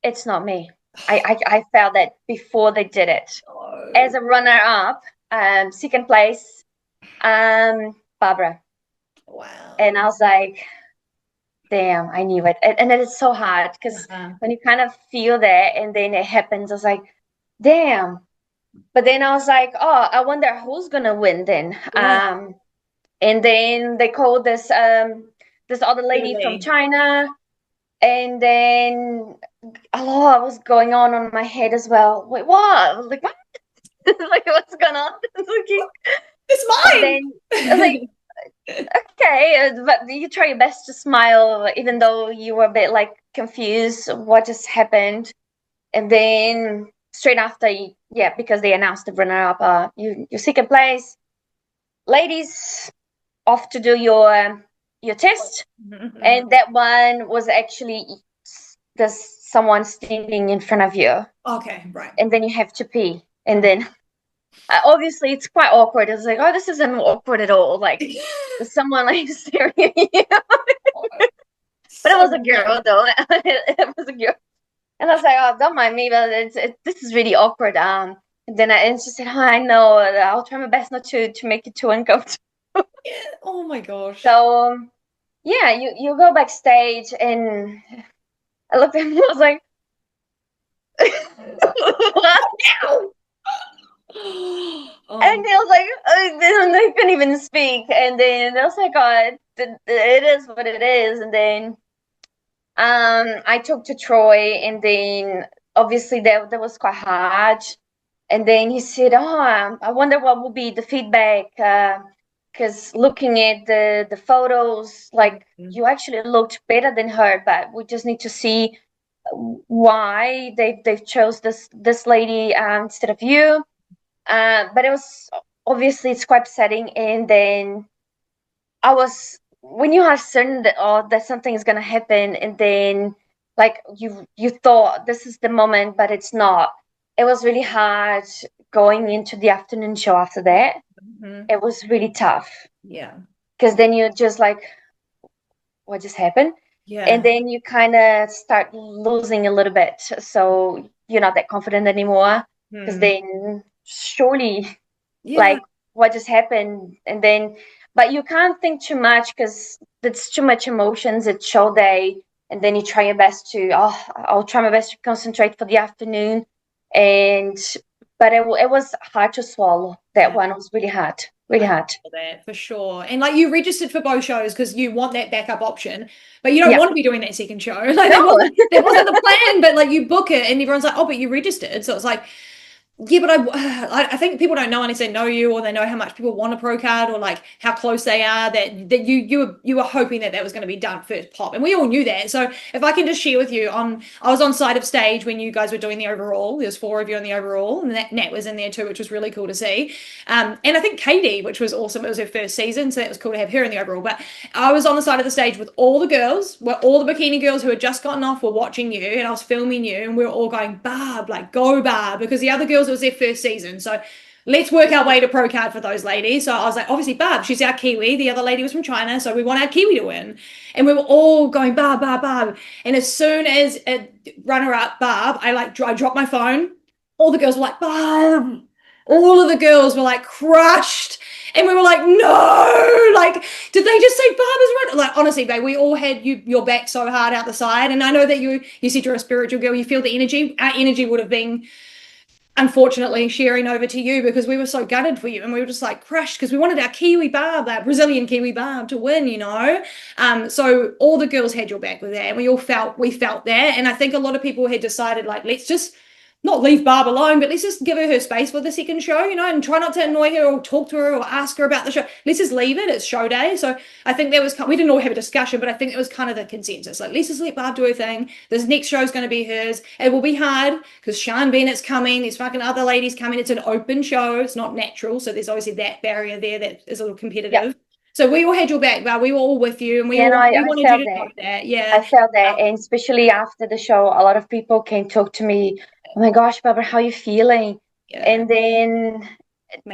it's not me. I felt that before they did it. As a runner up, second place, Barbara. Wow. And I was like, damn, I knew it. And it is so hard because when you kind of feel that and then it happens, I was like, damn. But then I was like, oh, I wonder who's gonna win then. Yeah. And then they called this other lady from Really? China, and then a lot was going on my head as well. Wait, what? I was like, what? Like, what's going on? It's And mine. then I was like, okay, but you try your best to smile, even though you were a bit like confused what just happened. And then straight after, yeah, because they announced the runner-up, you second place, ladies, off to do your test, and that one was actually there's someone standing in front of you, Okay, right. and then you have to pee, and then obviously it's quite awkward. It's like, oh, this isn't awkward at all. Like there's someone like staring at you. But it was a girl though. It was a girl. And I was like, oh, don't mind me, but this is really awkward. And then and she said, oh, I know. I'll try my best not to make it too uncomfortable. Oh my gosh. So yeah, you go backstage, and I looked at him and I was like, what? And they was like, they couldn't even speak. And then I was like, oh, it is what it is. And then I talked to Troy, and then obviously that was quite hard. And then he said, "Oh, I wonder what will be the feedback, because looking at the photos, like you actually looked better than her, but we just need to see why they've chose this lady instead of you." But it was obviously it's quite upsetting. And then I was when you are certain that that something is gonna happen, and then like you thought this is the moment, but it's not. It was really hard going into the afternoon show after that. It was really tough. Yeah. Because then you're just like, what just happened? Yeah. And then you kind of start losing a little bit. So you're not that confident anymore. Because then surely, like, what just happened? And then, but you can't think too much because it's too much emotions. It's show day. And then you try your best to, I'll try my best to concentrate for the afternoon. But it was hard to swallow. That one was really hard. Really hard. That for sure. And like you registered for both shows because you want that backup option, but you don't want to be doing that second show. Like that wasn't the plan, but like you book it and everyone's like, oh, but you registered. So it's like, yeah, but I think people don't know unless they know you or they know how much people want a pro card or like how close they are that you were hoping that was going to be done first pop, and we all knew that. So if I can just share with you, I was on side of stage when you guys were doing the overall. There's 4 of you on the overall, and Nat was in there too, which was really cool to see. And I think Katie, which was awesome. It was her first season, so that was cool to have her in the overall. But I was on the side of the stage with all the girls, where all the bikini girls who had just gotten off were watching you, and I was filming you, and we were all going, Barb, like go Barb, because the other girls, it was their first season. So let's work our way to pro card for those ladies. So I was like, obviously Barb, she's our Kiwi. The other lady was from China, so we want our Kiwi to win. And we were all going Barb, Barb, Barb. And as soon as a runner-up Barb, I dropped my phone. All the girls were like, Barb. All of the girls were like crushed. And we were like, no, like, did they just say Barbara's right? Like, honestly, babe, we all had your back so hard out the side. And I know that you said you're a spiritual girl. You feel the energy. Our energy would have been, unfortunately, sharing over to you because we were so gutted for you, and we were just like crushed because we wanted our Kiwi Barb, that Brazilian Kiwi Barb, to win, you know. So all the girls had your back with that, and we felt that. And I think a lot of people had decided, like, let's just not leave Barb alone, but let's just give her space for the second show, you know, and try not to annoy her or talk to her or ask her about the show. Let's just leave it. It's show day. So I think we didn't all have a discussion, but I think it was kind of the consensus. Like, let's just let Barb do her thing. This next show is going to be hers. It will be hard because Sian Bennett's coming. There's fucking other ladies coming. It's an open show. It's not natural. So there's obviously that barrier there that is a little competitive. Yep. So we all had your back, Barb. We were all with you, and we wanted you to know that. Yeah, I felt that, and especially after the show, a lot of people came talk to me. Oh my gosh, Barbara, how are you feeling? Yeah. And then,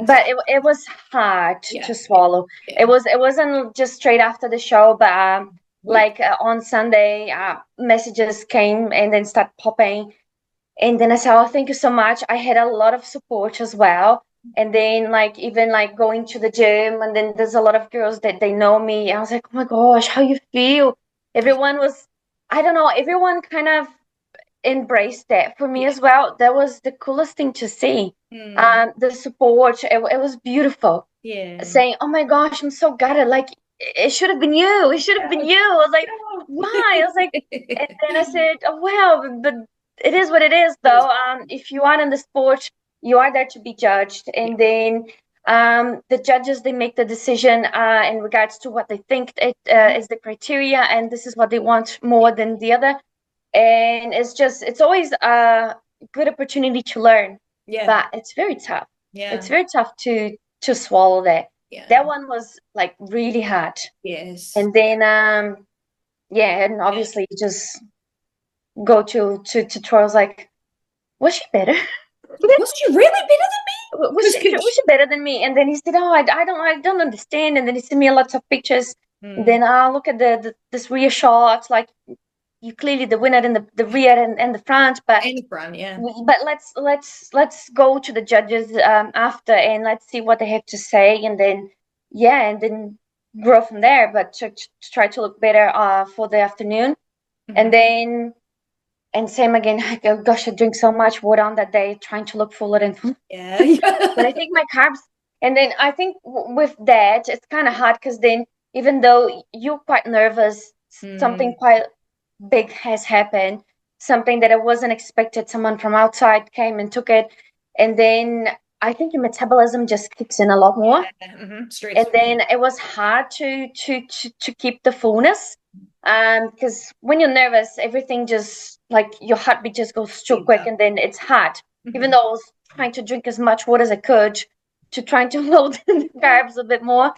but it was hard to swallow. Yeah. It wasn't just straight after the show, but on Sunday, messages came and then started popping. And then I said, oh, thank you so much. I had a lot of support as well. And then even going to the gym, and then there's a lot of girls that they know me. I was like, oh my gosh, how you feel? Everyone was, I don't know, everyone kind of embraced that for me as well. That was the coolest thing to see. The support, it was beautiful. Yeah. Saying, oh my gosh, I'm so gutted. Like, it should have been you. It should have been you. I was like, why? I was like, and then I said, oh, well, but it is what it is, though. If you are in the sport, you are there to be judged. And then the judges, they make the decision in regards to what they think is the criteria, and this is what they want more than the other. And it's always a good opportunity to learn. Yeah. But it's very tough. Yeah. It's very tough to swallow that. Yeah. That one was like really hard. Yes. And then and obviously just go to Troy. I was like, was she better? Was she really better than me? Was she better than me? And then he said, oh, I don't understand. And then he sent me lots of pictures. And then look at this rear shot, like, you clearly the winner in the rear and the front, but in front, yeah. But let's go to the judges after, and let's see what they have to say, and then grow from there. But to try to look better for the afternoon, and then And same again, oh gosh, I drink so much water on that day, trying to look fuller and fuller. Yeah. But I think my carbs, and then I think with that, it's kind of hard because then even though you're quite nervous, something quite big has happened, something that I wasn't expected, someone from outside came and took it, and then I think your metabolism just kicks in a lot more. Stress. And then it was hard to keep the fullness, because when you're nervous, everything just like your heartbeat just goes too quick, and then it's hard. Even though I was trying to drink as much water as I could to trying to load the carbs a bit more,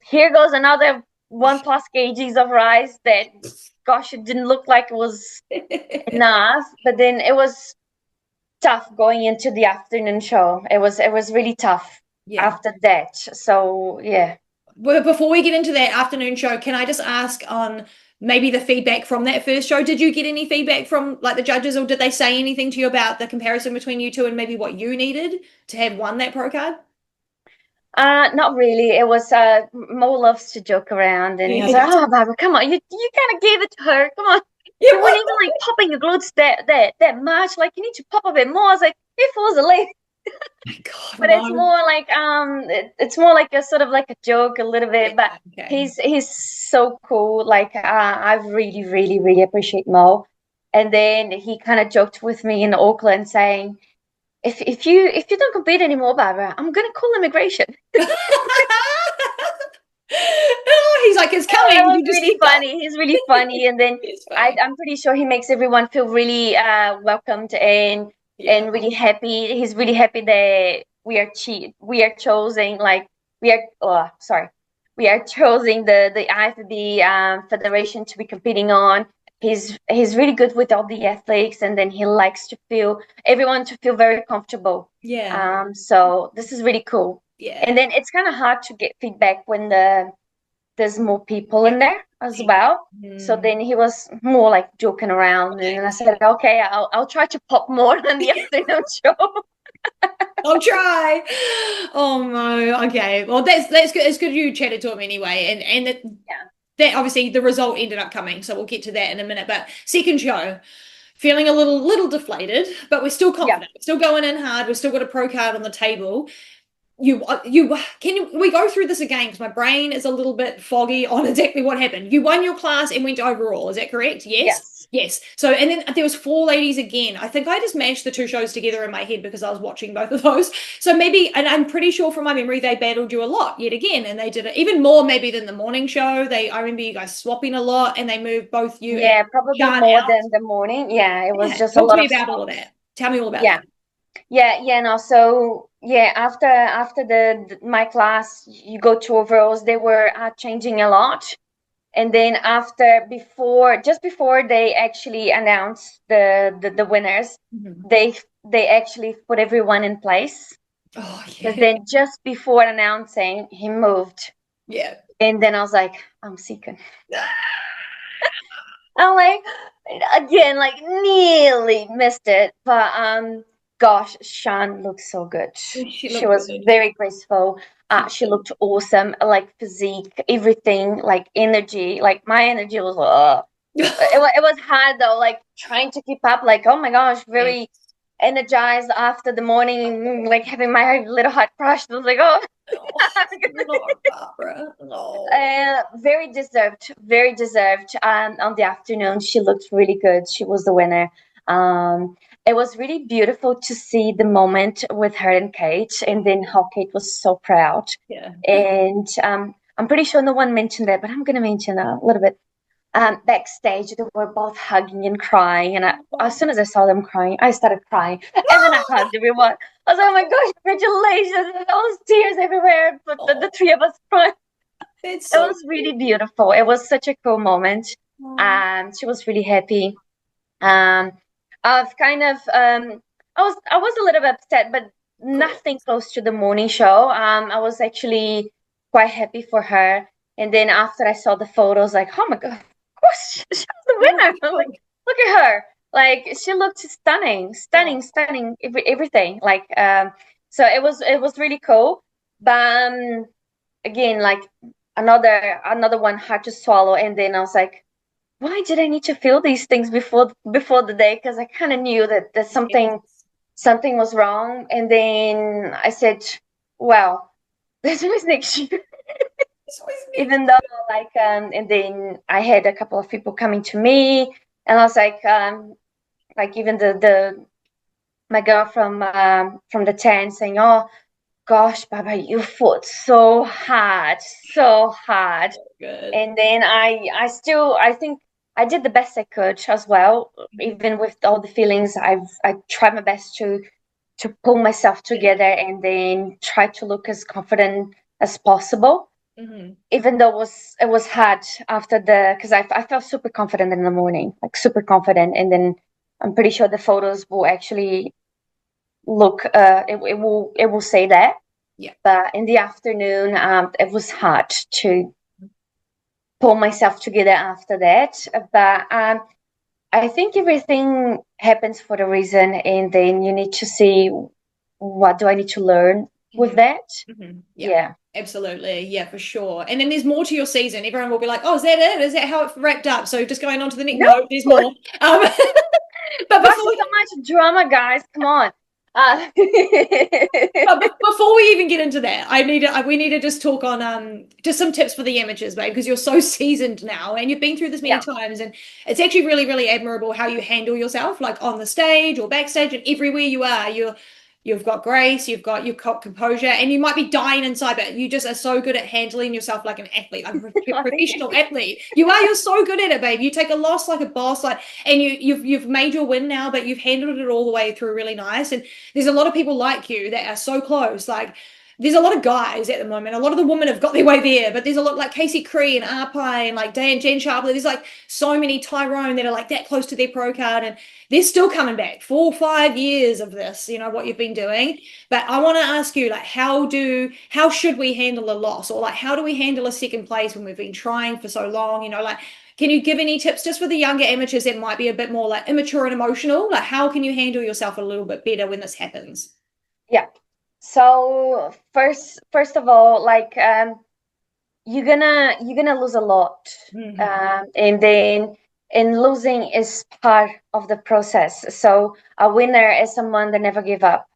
here goes another 1+ kgs of rice that, gosh, it didn't look like it was enough. But then it was tough going into the afternoon show. It was really tough after that. So yeah. Well, before we get into that afternoon show, can I just ask on maybe the feedback from that first show? Did you get any feedback from like the judges, or did they say anything to you about the comparison between you two and maybe what you needed to have won that pro card? Not really. It was Mo loves to joke around, and he was like, "Oh, Barbara, come on, you kind of gave it to her. Come on, you weren't even like popping your glutes that much. Like you need to pop a bit more." I was like, "It was a late." God, but it's more like it's more like a sort of like a joke a little bit. But he's so cool. Like I really, really, really appreciate Mo. And then he kind of joked with me in Auckland saying, if you don't compete anymore, Barbara, I'm gonna call immigration. Oh, he's like, it's coming. That was really funny. He's really funny, and then I'm pretty sure he makes everyone feel really welcomed and really happy. He's really happy that we are chosen. Like we are choosing the IFBB federation to be competing on. He's really good with all the athletes, and then he likes to feel everyone to feel very comfortable. Yeah. So this is really cool. Yeah. And then it's kind of hard to get feedback when there's more people in there as well. So then he was more like joking around, and I said, okay, I'll try to pop more than the afternoon show. I'll try. Oh no. Okay. Well, that's good. It's good you chatted to him anyway, and that obviously the result ended up coming. So we'll get to that in a minute. But second show, feeling a little deflated, but we're still confident. We're still going in hard. We've still got a pro card on the table. We go through this again because my brain is a little bit foggy on exactly what happened. You won your class and went to overall. Is that correct? Yes. So, and then there was 4 ladies again. I think I just mashed the 2 shows together in my head because I was watching both of those. So maybe, and I'm pretty sure from my memory, they battled you a lot yet again, and they did it even more maybe than the morning show. I remember you guys swapping a lot, and they moved both you. Yeah, probably more than the morning. Yeah, it was just a lot of about all of that. Tell me all about that. Yeah. No. So after my class, you go to overalls. They were changing a lot. And then just before they actually announced the winners, they actually put everyone in place. Oh yeah. Because then just before announcing, he moved. Yeah. And then I was like, I'm sick. I'm like, again, like nearly missed it. But gosh, Shan looked so good. She was very graceful. She looked awesome, like physique, everything, like energy. Like my energy was, it was hard though, like trying to keep up. Like, oh my gosh, very energized after the morning, like having my little heart crushed. I was like, oh. Very deserved. On the afternoon, she looked really good. She was the winner. It was really beautiful to see the moment with her and Kate, and then how Kate was so proud. And I'm pretty sure no one mentioned that, but I'm going to mention a little bit. Backstage, they were both hugging and crying, and as soon as I saw them crying, I started crying, and then I hugged everyone. I was like, "Oh my gosh, congratulations!" And there was tears everywhere, but the 3 of us cried. It was really beautiful. It was such a cool moment. She was really happy. I've kind of I was a little bit upset, but nothing close to the morning show. I was actually quite happy for her. And then after I saw the photos, like, oh my god, of course she was the winner. I was like, look at her. Like she looked stunning, everything. Like so it was really cool. But again, like another one hard to swallow. And then I was like, why did I need to feel these things before the day? Because I kind of knew that something was wrong. And then I said, well, there's always next year. Even though and then I had a couple of people coming to me, and I was like even the my girl from the tent saying, oh gosh, Baba, you fought so hard, so hard. Good. And then I think I did the best I could as well. Even with all the feelings, I tried my best to pull myself together and then try to look as confident as possible. Even though it was hard after because I felt super confident in the morning, like super confident, and then I'm pretty sure the photos will actually look it will say that. Yeah. But in the afternoon, it was hard to pull myself together after that. But I think everything happens for a reason, and then you need to see what do I need to learn with that. Yeah. Absolutely. Yeah, for sure. And then there's more to your season. Everyone will be like, oh, is that it? Is that how it wrapped up? So just going on to the next. No, there's more. But before so much drama, guys, come on. But before we even get into that, we need to just talk on just some tips for the amateurs, babe, because you're so seasoned now and you've been through this many times, and it's actually really, really admirable how you handle yourself, like on the stage or backstage and everywhere you are. You've got grace, you've got composure, and you might be dying inside, but you just are so good at handling yourself like an athlete, like a professional athlete. You're so good at it, babe. You take a loss like a boss, and you've made your win now, but you've handled it all the way through really nice. And there's a lot of people like you that are so close. Like, there's a lot of guys at the moment. A lot of the women have got their way there, but there's a lot like Casey Cree and Arpai and like Jen Sharpley. There's like so many Tyrone that are like that close to their pro card, and they're still coming back 4 or 5 years of this, what you've been doing. But I want to ask you, like, how should we handle a loss, or like how do we handle a second place when we've been trying for so long? Like, can you give any tips just for the younger amateurs that might be a bit more like immature and emotional? Like, how can you handle yourself a little bit better when this happens? Yeah. So first of all, like you're gonna lose a lot, and then losing is part of the process. So a winner is someone that never gave up.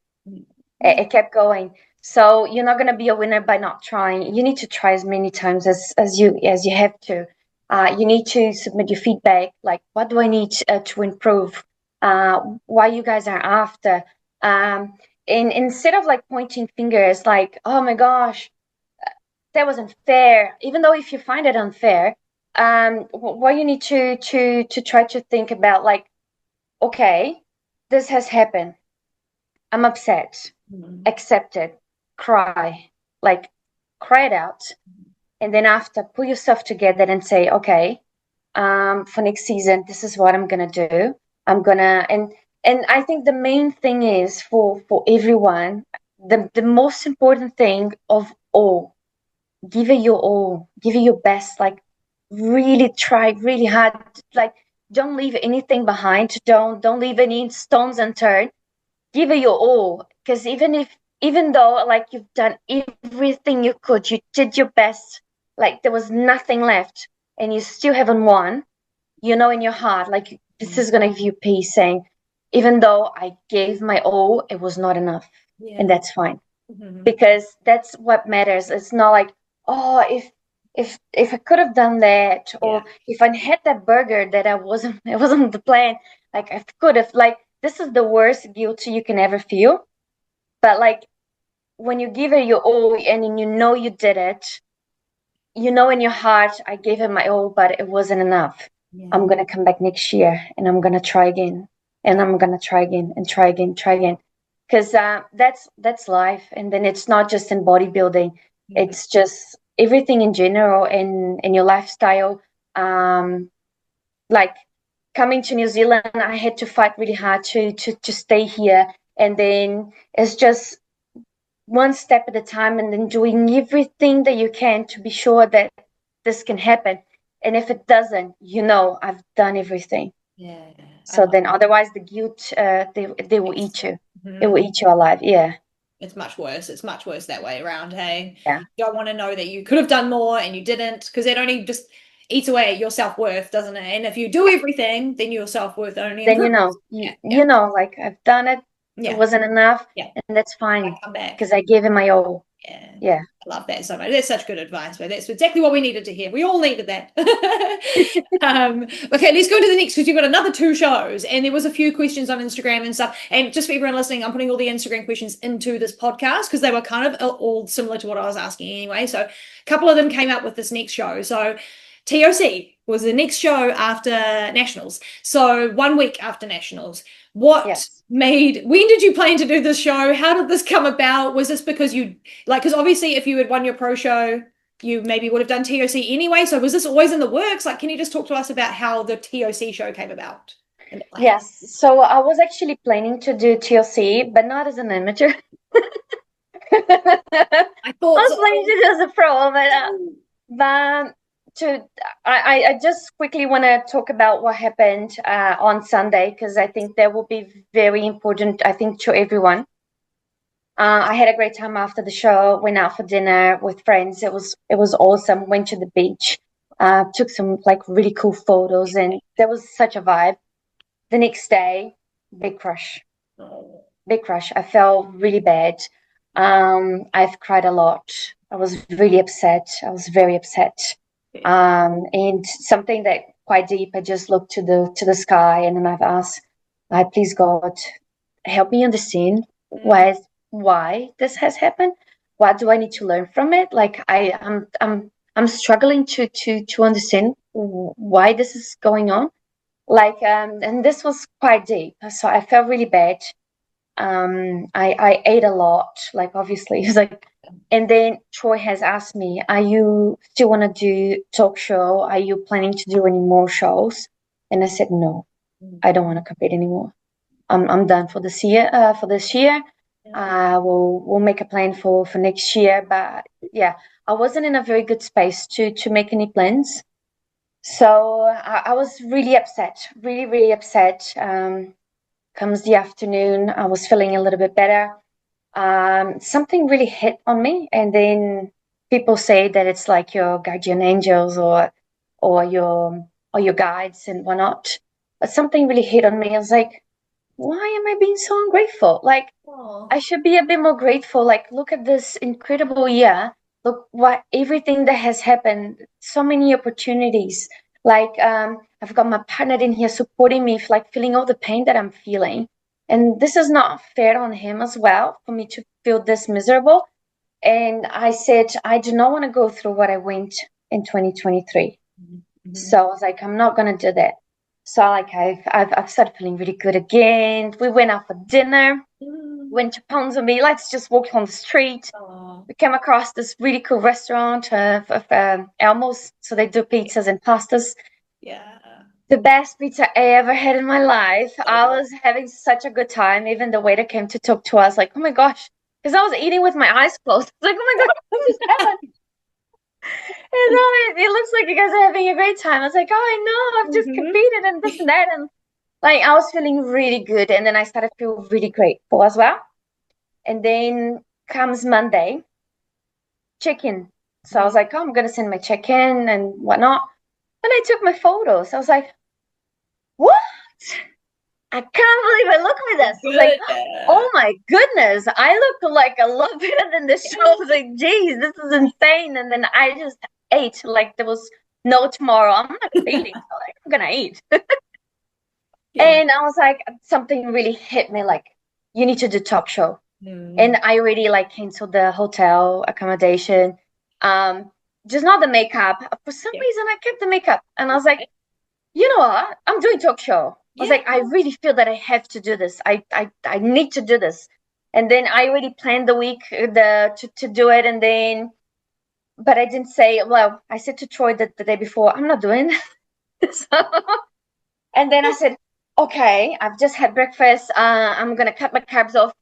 It kept going. So you're not gonna be a winner by not trying. You need to try as many times as you have to. You need to submit your feedback. Like, what do I need to improve? Why you guys are after? And instead of like pointing fingers, like, oh my gosh, that was unfair. Even though if you find it unfair, what you need to try to think about, like, okay, this has happened. I'm upset. Accept it. Cry. Like, cry it out. And then after, pull yourself together and say, okay, for next season, this is what I'm gonna do. I'm gonna and I think the main thing is for everyone, the most important thing of all, give it your all, give it your best, like really try really hard, like don't leave anything behind, don't leave any stones unturned, give it your all, because even though like you've done everything you could, you did your best, like there was nothing left and you still haven't won, in your heart, like this is gonna give you peace, saying, even though I gave my all, it was not enough. And that's fine. Because that's what matters. It's not like, oh, if I could have done that, or if I had that burger that it wasn't the plan, like I could have, like, this is the worst guilt you can ever feel. But like when you give it your all and you did it, in your heart, I gave it my all, but it wasn't enough. I'm gonna come back next year and I'm gonna try again. And I'm gonna try again and try again, because that's life. And then it's not just in bodybuilding; it's just everything in general, in your lifestyle. Like coming to New Zealand, I had to fight really hard to stay here, and then it's just one step at a time, and then doing everything that you can to be sure that this can happen. And if it doesn't, I've done everything. So then otherwise the guilt, they will eat you. It will eat you alive. Yeah. It's much worse. It's much worse that way around, hey? Yeah. You don't want to know that you could have done more and you didn't, because eats away at your self-worth, doesn't it? And if you do everything, then your self-worth only Then improves. you know, like I've done it. Yeah. It wasn't enough, Yeah. and that's fine Come back. because I gave it my all. Yeah. I love that so much. That's such good advice, but that's exactly what we needed to hear. We all needed that. Okay, let's go to the next, because you've got another 2 shows, and there was a few questions on Instagram and stuff. And just for everyone listening, I'm putting all the Instagram questions into this podcast because they were kind of all similar to what I was asking anyway. So a couple of them came up with this next show. So TOC was the next show after Nationals. So 1 week after Nationals. When did you plan to do this show? How did this come about? Was this because because obviously if you had won your pro show, you maybe would have done TOC anyway. So was this always in the works? Like, can you just talk to us about how the TOC show came about? Yes. So I was actually planning to do TOC, but not as an amateur. I was planning to do as a pro, but I just quickly want to talk about what happened on Sunday, because I think that will be very important, I think, to everyone. I had a great time after the show, went out for dinner with friends. It was awesome. Went to the beach, took some like really cool photos, and there was such a vibe. The next day, big crush. I felt really bad. I've cried a lot. I was really upset. I was very upset. And something that quite deep, I just looked to the sky, and then I've asked, please God, help me understand why this has happened. What do I need to learn from it? Like I'm struggling to understand why this is going on. Like and this was quite deep, so I felt really bad. I ate a lot, like obviously it's like. And then Troy has asked me, are you still want to do talk show? Are you planning to do any more shows? And I said, no, I don't want to compete anymore. I'm done for this year. We'll make a plan for next year. But yeah, I wasn't in a very good space to make any plans. So I was really upset, really, really upset. Comes the afternoon, I was feeling a little bit better. Something really hit on me, and then people say that it's like your guardian angels or your guides and whatnot. But something really hit on me. I was like, why am I being so ungrateful? Like, I should be a bit more grateful. Like, look at this incredible year. Look what everything that has happened. So many opportunities. Like, I've got my partner in here supporting me, like feeling all the pain that I'm feeling. And this is not fair on him as well, for me to feel this miserable. And I said, I do not want to go through what I went in 2023. Mm-hmm. So I was like, I'm not going to do that. So like I've started feeling really good again. We went out for dinner, went to Ponsonby. Let's just walk on the street. We came across this really cool restaurant of Elmo's. So they do pizzas and pastas. Yeah. The best pizza I ever had in my life. I was having such a good time. Even the waiter came to talk to us, like, oh my gosh, because I was eating with my eyes closed. Like, oh my gosh, what just happened? And it looks like you guys are having a great time. I was like, oh, I know, I've just competed and this and that. And like, I was feeling really good. And then I started to feel really grateful as well. And then comes Monday, check-in. So I was like, oh, I'm going to send my check-in and whatnot. And I took my photos. I was like, what? I can't believe I look like this. I was like, oh my goodness, I look like a lot better than this show. I was like, geez, this is insane. And then I just ate like there was no tomorrow. I'm not eating. So like, I'm gonna eat. And I was like, something really hit me, like, you need to do talk show. And I already like canceled the hotel accommodation. Just not the makeup. For some reason I kept the makeup. And I was like, you know what? I'm doing talk show. I was like, I really feel that I have to do this. I need to do this. And then I already planned the week to do it. And then, but I didn't say, well, I said to Troy the day before, I'm not doing it. And then I said, okay, I've just had breakfast. I'm going to cut my carbs off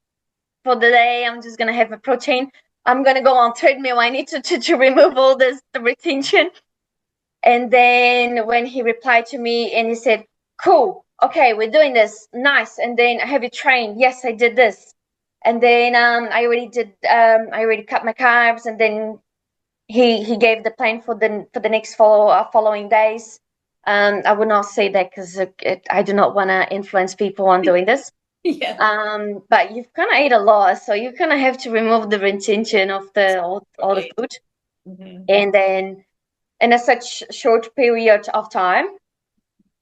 for the day. I'm just going to have a protein. I'm going to go on treadmill. I need to remove all the retention. And then when he replied to me and he said, cool, okay, we're doing this, nice. And then have you trained? Yes, I did this. And then I already cut my carbs. And then he gave the plan for the next following days. I would not say that because I do not want to influence people on doing this. Yeah. But you've kind of ate a lot, so you kind of have to remove the retention of the all the food, and then in a such short period of time,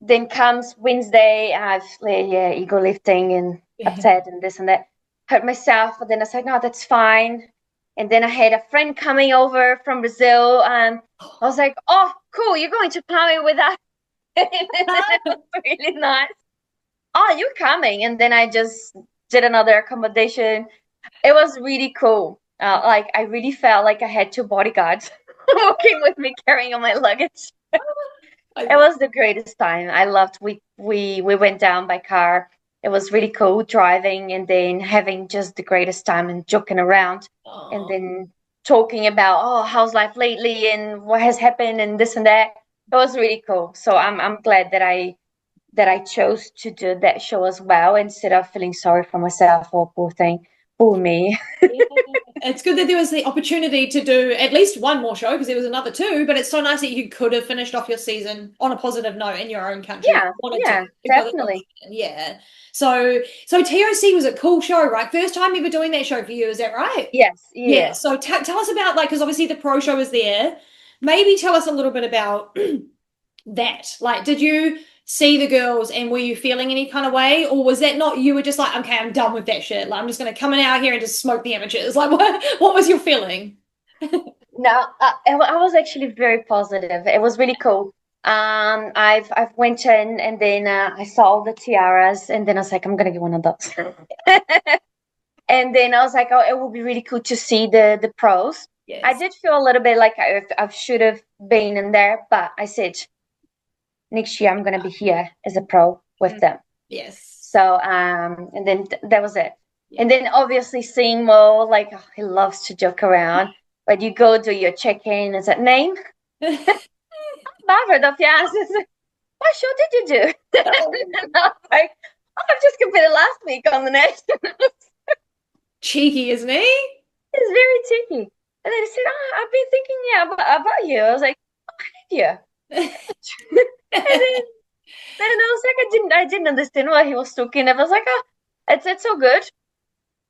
then comes Wednesday. I've ego lifting and upset and this and that, hurt myself. But then I said, no, that's fine. And then I had a friend coming over from Brazil, and I was like, oh, cool, you're going to Palmy with us. It was really nice. Oh, you're coming. And then I just did another accommodation. It was really cool. Like I really felt like I had two bodyguards walking with me, carrying all my luggage. It was the greatest time. I loved. We went down by car. It was really cool driving and then having just the greatest time and joking around, and then talking about, oh, how's life lately and what has happened and this and that. It was really cool. So I'm glad that I chose to do that show as well instead of feeling sorry for myself or poor thing, poor me. It's good that there was the opportunity to do at least one more show because there was another two, but it's so nice that you could have finished off your season on a positive note in your own country. Yeah, definitely. Yeah. So TOC was a cool show, right? First time ever doing that show for you, is that right? Yes, Yeah. So tell us about, like, because obviously the pro show was there. Maybe tell us a little bit about that. Like, did you see the girls and were you feeling any kind of way, or was that not, you were just like, okay, I'm done with that shit, like I'm just going to come in out here and just smoke the amateurs, like what was your feeling? No, I was actually very positive. It was really cool. I've went in and then I saw all the tiaras and then I was like, I'm gonna get one of those. And then I was like, oh, it would be really cool to see the pros. Yes. I did feel a little bit like I should have been in there, but I said next year I'm gonna be here as a pro with them. Yes. So and then that was it. Yeah. And then obviously seeing Mo, like, oh, he loves to joke around. But you go do your check-in, is that name? Barbara Dal Piaz. What show did you do? And I was like, oh, I've just competed last week on the nationals. Cheeky, isn't he? He's very cheeky. And then he said, oh, I've been thinking about you. I was like, oh, have you? And then I was like, I didn't understand why he was talking. I was like, oh, it's so good.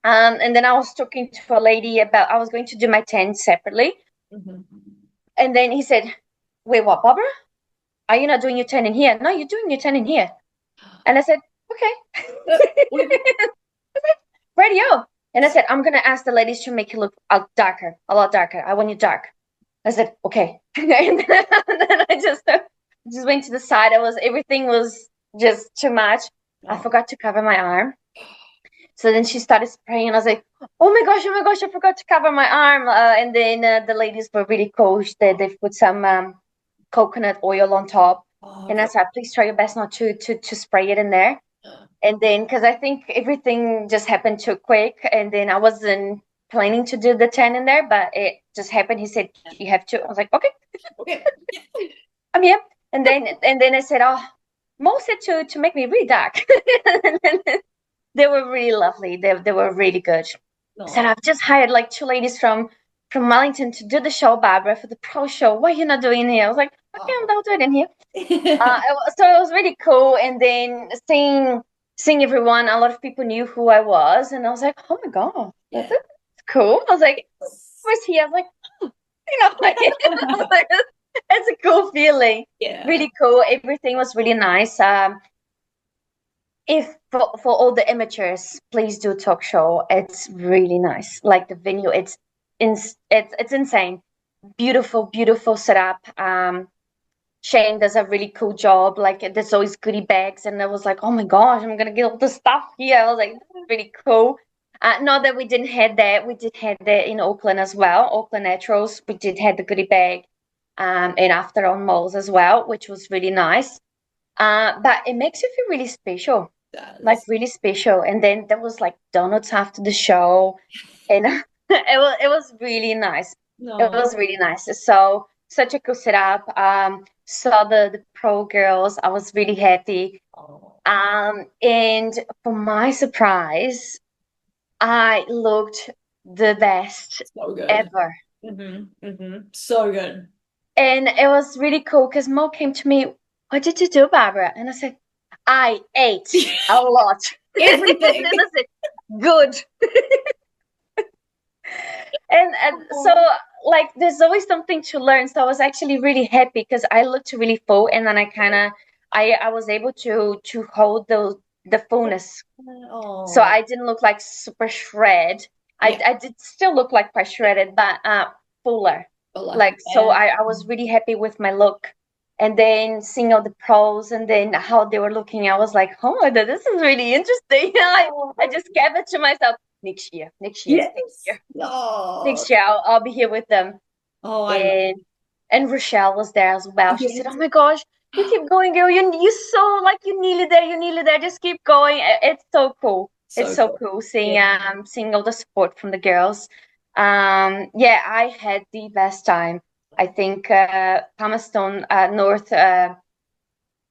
And then I was talking to a lady about I was going to do my 10 separately. And then he said, wait, what, Barbara? Are you not doing your 10 in here? No, you're doing your 10 in here. And I said, okay. I said, radio. And I said, I'm going to ask the ladies to make you look darker, a lot darker. I want you dark. I said, okay. And then I just went to the side. Everything was just too much. I forgot to cover my arm. So then she started spraying, and I was like, oh my gosh, I forgot to cover my arm. And then the ladies were really cool. They've put some coconut oil on top. And I said, please try your best not to spray it in there. And then, because I think everything just happened too quick. And then I wasn't planning to do the 10 in there, but it just happened. He said, you have to. I was like, okay. I'm here. And then I said, oh, Mo said to make me really dark. They were really lovely. They were really good. I said, I've just hired like 2 ladies from Wellington to do the show, Barbara, for the pro show. What are you not doing here? I was like, okay, I'll do it in here. So it was really cool. And then seeing everyone, a lot of people knew who I was. And I was like, oh my God, that's cool. I was like, where's he? I was like, oh, like, it's a cool feeling. Yeah. Really cool. Everything was really nice. If for all the amateurs, please do talk show. It's really nice. Like the venue, it's insane. Beautiful setup. Shane does a really cool job. Like there's always goodie bags, and I was like, oh my gosh, I'm gonna get all the stuff here. I was like, this is really cool. Not that we didn't have that. We did have that in Auckland as well. Auckland Naturals, we did have the goodie bag, and after on malls as well, which was really nice. But it makes you feel really special. Like really special. And then there was like donuts after the show, and it was really nice. It was really nice. So such a cool setup. Saw the pro girls. I was really happy. And for my surprise, I looked the best ever. So good. And it was really cool because Mo came to me, "What did you do, Barbara?" And I said, "I ate a lot." And Everything. then I said, "Good." And so like there's always something to learn. So I was actually really happy because I looked really full, and then I was able to hold the fullness. So Oh, I didn't look like super shred. yeah. I did still look like quite shredded, but fuller. Fuller. Like so Yeah. I was really happy with my look. And then seeing all the pros and then how they were looking, I was like, oh, this is really interesting. I just kept it to myself. Next year, next year, next Yes. year, Oh, next year I'll be here with them. oh, I love And and Rochelle was there as well. She said, "Oh it. my gosh, you keep going, girl. You so like you're nearly there. You're nearly there. Just keep going." It's so cool. It's So so cool. cool Yeah. seeing all the support from the girls. Yeah, I had the best time. I think Palmerston North.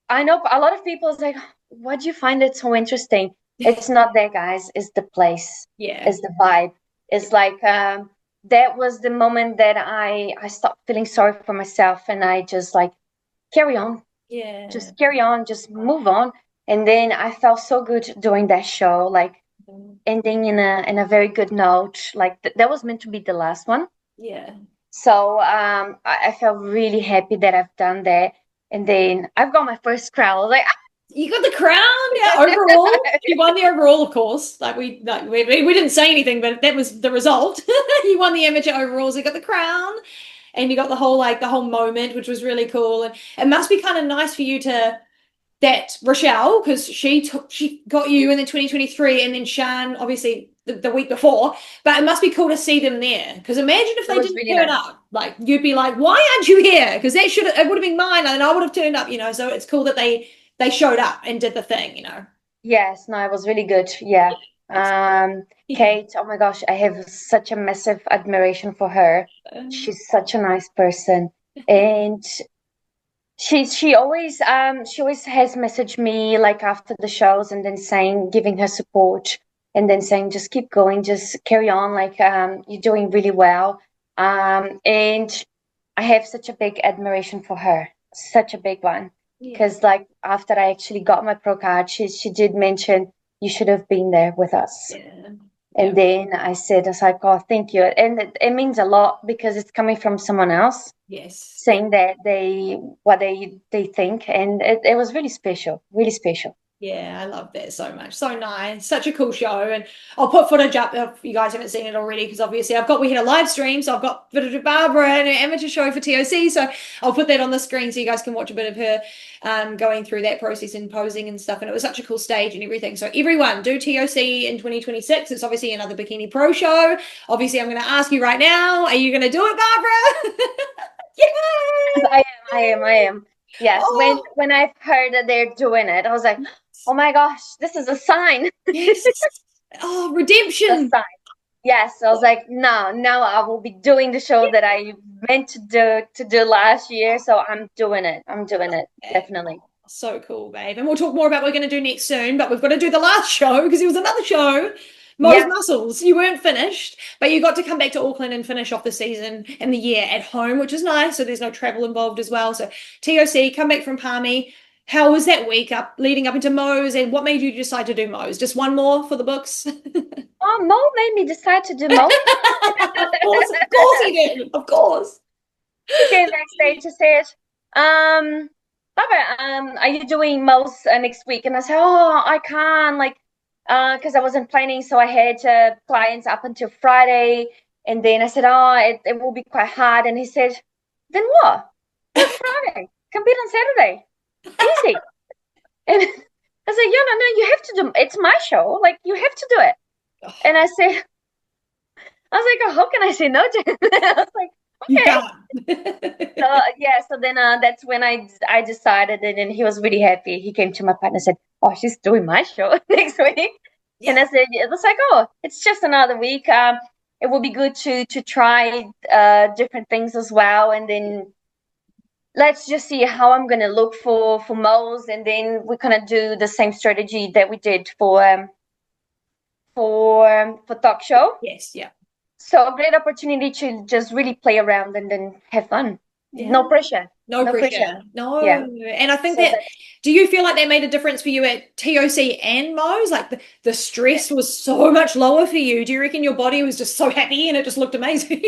I know a lot of people is like, "Why do you find it so interesting?" It's not there, guys. It's the place. Yeah. It's the vibe. It's like that was the moment that I stopped feeling sorry for myself and I just like carry on, Yeah. just carry on, just move on. And then I felt so good during that show, like ending in a very good note. Like that was meant to be the last one. Yeah. So I felt really happy that I've done that. And then I've got my first crown. I was like, You got the crown, yeah, overall. You won the overall, of course. We didn't say anything, but that was the result. You won the amateur overalls, you got the crown, and you got the whole moment, which was really cool. And it must be kind of nice for you to that Rochelle, because she got you in the 2023, and then Shan obviously the week before. But it must be cool to see them there. Because imagine if it they was didn't really turn nice. up, like you'd be like, "Why aren't you here?" Because it would have been mine, and I would have turned up, you know. So it's cool that they showed up and did the thing, you know. Yes, no, it was really good. Yeah. That's Kate, oh my gosh, I have such a massive admiration for her. She's such a nice person. And she always has messaged me like after the shows and then saying giving her support and then saying just keep going, just carry on, like you're doing really well. And I have such a big admiration for her, such a big one. yeah. Because like after I actually got my pro card, she did mention you should have been there with us. Yeah. Yeah. And then I was like, oh, thank you. And it means a lot because it's coming from someone else Yes. Yeah. saying that they think, and it was really special, really special. Yeah, I love that so much. So nice. Such a cool show. And I'll put footage up if you guys haven't seen it already, because obviously we had a live stream, so I've got footage of Barbara and an amateur show for TOC. So I'll put that on the screen so you guys can watch a bit of her going through that process and posing and stuff. And it was such a cool stage and everything. So everyone do TOC in 2026. It's obviously another Bikini Pro show. Obviously, I'm gonna ask you right now, are you gonna do it, Barbara? Yes, Yay! I am. Yes, Oh, when I've heard that they're doing it, I was like, oh my gosh, this is a sign. yes. Oh, A redemption. sign. Yes, I was like, no, now I will be doing the show that I meant to do last year. So I'm doing it. I'm doing it. Yeah. Definitely. So cool, babe. And we'll talk more about what we're going to do next soon, but we've got to do the last show because it was another show. Mo's Yeah. Muscles. You weren't finished, but you got to come back to Auckland and finish off the season and the year at home, which is nice. So there's no travel involved as well. So TOC, come back from Palmy. How was that week up leading up into Mo's, and what made you decide to do Mo's? Just one more for the books? Oh, Mo made me decide to do Mo. Of course he did. Of course. He came backstage and said, Barbara, are you doing most next week? And I said, oh, I can't, like, because I wasn't planning, so I had clients up until Friday. And then I said, oh, it will be quite hard. And he said, then what? It's Friday. Compete on Saturday. Easy. And I said, yeah, no, you have to do, it's my show. Like, you have to do it. And I was like, oh, how can I say no to him? I was like, You okay. can't. So yeah, so then that's when I decided, and then he was really happy. He came to my partner and said, "Oh, she's doing my show next week," and Yeah. I said, "It was like, oh, it's just another week. It will be good to try different things as well, and then let's just see how I'm gonna look for Mo's, and then we're gonna do the same strategy that we did for talk show." Yes. Yeah. So a great opportunity to just really play around and then have fun. No pressure. No No pressure. pressure. No. Yeah. And I think So that, that's do you feel like that made a difference for you at TOC and Mo's? Like the stress was so much lower for you. Do you reckon your body was just so happy and it just looked amazing?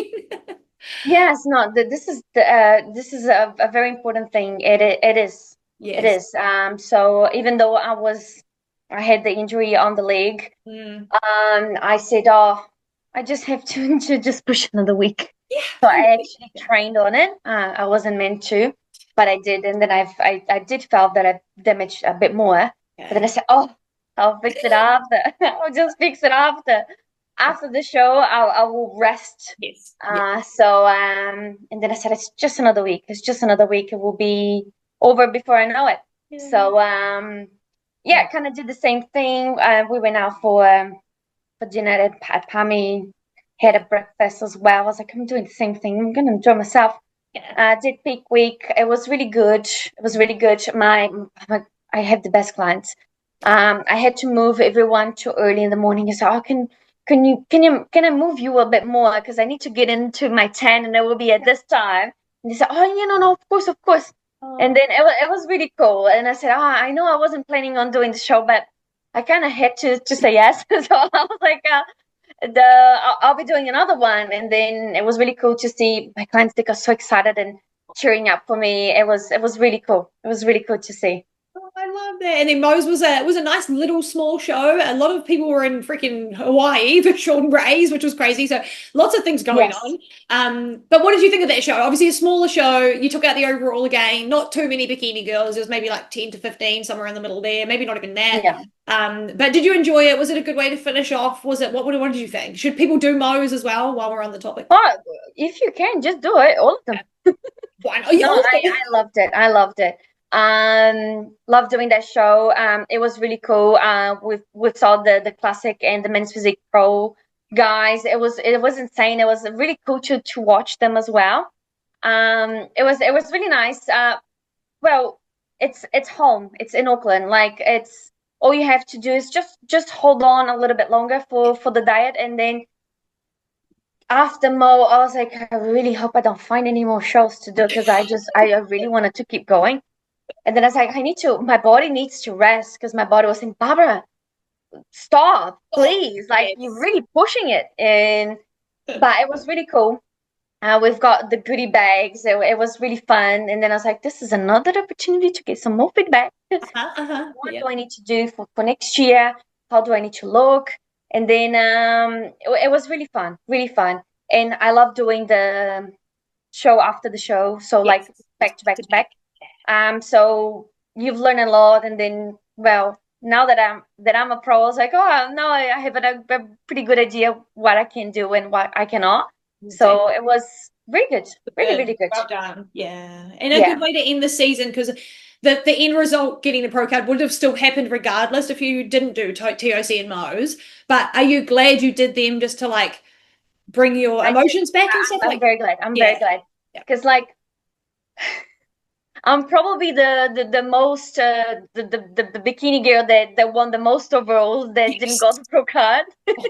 yes, no, this is a very important thing. It is. It Yes. is. So even though I had the injury on the leg, Mm. I said, oh, I just have to just push another week. Yeah. So I actually trained on it. I wasn't meant to, but I did, and then I did felt that I damaged a bit more. But then I said, oh, I'll fix it after. I'll just fix it after the show. I will rest. Yes. Yeah. And then I said, it's just another week. It's just another week. It will be over before I know it. Yeah. So yeah, kind of did the same thing. We went out for dinner at Pami, had a breakfast as well. I was like, I'm doing the same thing. I'm gonna enjoy myself. Did peak week. It was really good. It was really good. I have the best clients. I had to move everyone too early in the morning. I said, oh, can I move you a bit more because I need to get into my 10 and it will be at this time. And they said, oh, yeah, no, of course, of course. And then it was really cool. And I said, oh, I know I wasn't planning on doing the show, but I kind of had to say yes. So I was like, I'll be doing another one. And then it was really cool to see my clients. They got so excited and cheering up for me. It was really cool. It was really cool to see. Oh, I love that. And then Mo's was a nice little small show. A lot of people were in freaking Hawaii for Sean Ray's, which was crazy. So lots of things going Yes. on. But what did you think of that show? Obviously a smaller show. You took out the overall again. Not too many bikini girls. It was maybe like 10 to 15, somewhere in the middle there. Maybe not even that. Yeah. But did you enjoy it? Was it a good way to finish off? Was it what did you think? Should people do Mo's as well while we're on the topic? Oh, if you can, just do it. All of them. Why not? No, I loved it. I loved it. Loved doing that show. It was really cool. We saw the classic and the men's physique pro guys. It was insane. It was really cool to watch them as well. It was really nice. Well, it's home. It's in Auckland. Like it's all you have to do is just hold on a little bit longer for the diet, and then after Mo, I was like, I really hope I don't find any more shows to do because I really wanted to keep going. And then I was like, my body needs to rest because my body was saying, Barbara, stop, please. Like, Yes. you're really pushing it. But it was really cool. We've got the goodie bags. It was really fun. And then I was like, this is another opportunity to get some more feedback. What Yeah. do I need to do for next year? How do I need to look? And then it was really fun, really fun. And I love doing the show after the show. So like Yes. back to back to back. So you've learned a lot, and then well, now that I'm a pro, I was like, oh, now I have a pretty good idea what I can do and what I cannot. So it was very good, really, really good. Well done. Yeah. And a Yeah. good way to end the season because the end result, getting the pro card, would have still happened regardless if you didn't do TOC and Mo's. But are you glad you did them just to like bring your emotions back and stuff? I'm very glad. I'm very glad Yeah. because like I'm probably the most the bikini girl that won the most overalls that didn't go the pro card. Oh my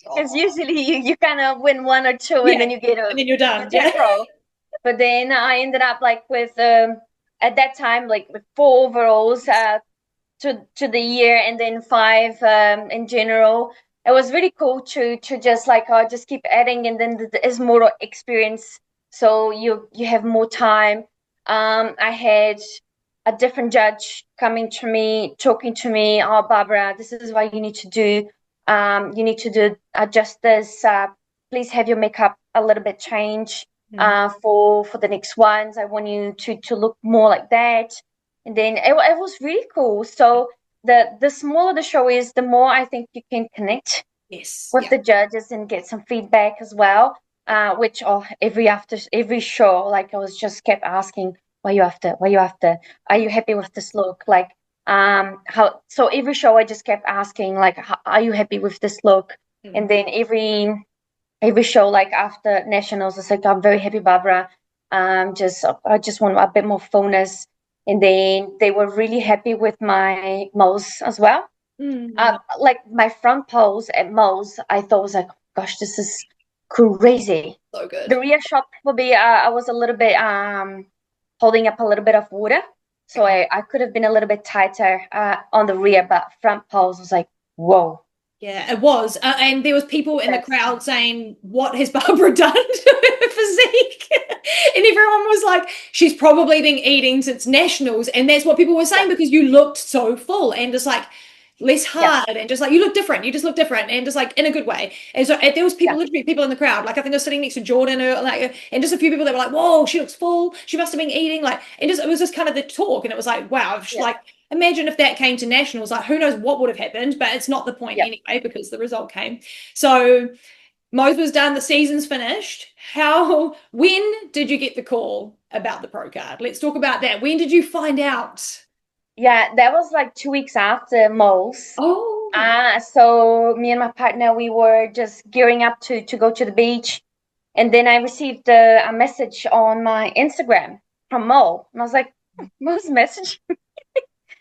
God. Because usually you kind of win one or two Yeah. and then you get And then you're done. you get Yeah. pro. But then I ended up like with at that time like with 4 overalls to the year and then 5 in general. It was really cool to just like just keep adding, and then there's more experience, so you have more time. I had a different judge coming to me, talking to me. Oh, Barbara, this is what you need to do. You need to do adjust this. Please have your makeup a little bit change for the next ones. I want you to look more like that. And then it was really cool. So the smaller the show is, the more I think you can connect with the judges and get some feedback as well. Which every show, like I was just kept asking, why you after? Are you happy with this look? Like how, so every show I just kept asking like, are you happy with this look? And then every show, like after nationals, I said, I'm very happy, Barbara. I just want a bit more fullness. And then they were really happy with my Mo's as well. Like my front pose at Mo's, I thought was like, gosh, this is crazy. So good. The rear shot probably I was a little bit holding up a little bit of water, so I could have been a little bit tighter on the rear, but front poles was like, whoa. Yeah, it was. And there was people in the crowd saying, what has Barbara done to her physique? And everyone was like, she's probably been eating since nationals. And that's what people were saying because you looked so full and just like less hard and just like you look different. You just look different and just like in a good way. And so there was people, literally people in the crowd. Like I think I was sitting next to Jordan or like, and just a few people that were like, whoa, she looks full. She must have been eating like, and just, it was just kind of the talk. And it was like, wow, like, imagine if that came to nationals, like who knows what would have happened, but it's not the point anyway because the result came. So Mose was done, the season's finished. When did you get the call about the pro card? Let's talk about that. When did you find out? Yeah, that was like 2 weeks after Moles. Oh. So me and my partner, we were just gearing up to go to the beach. And then I received a message on my Instagram from Mo. And I was like, Mo's message?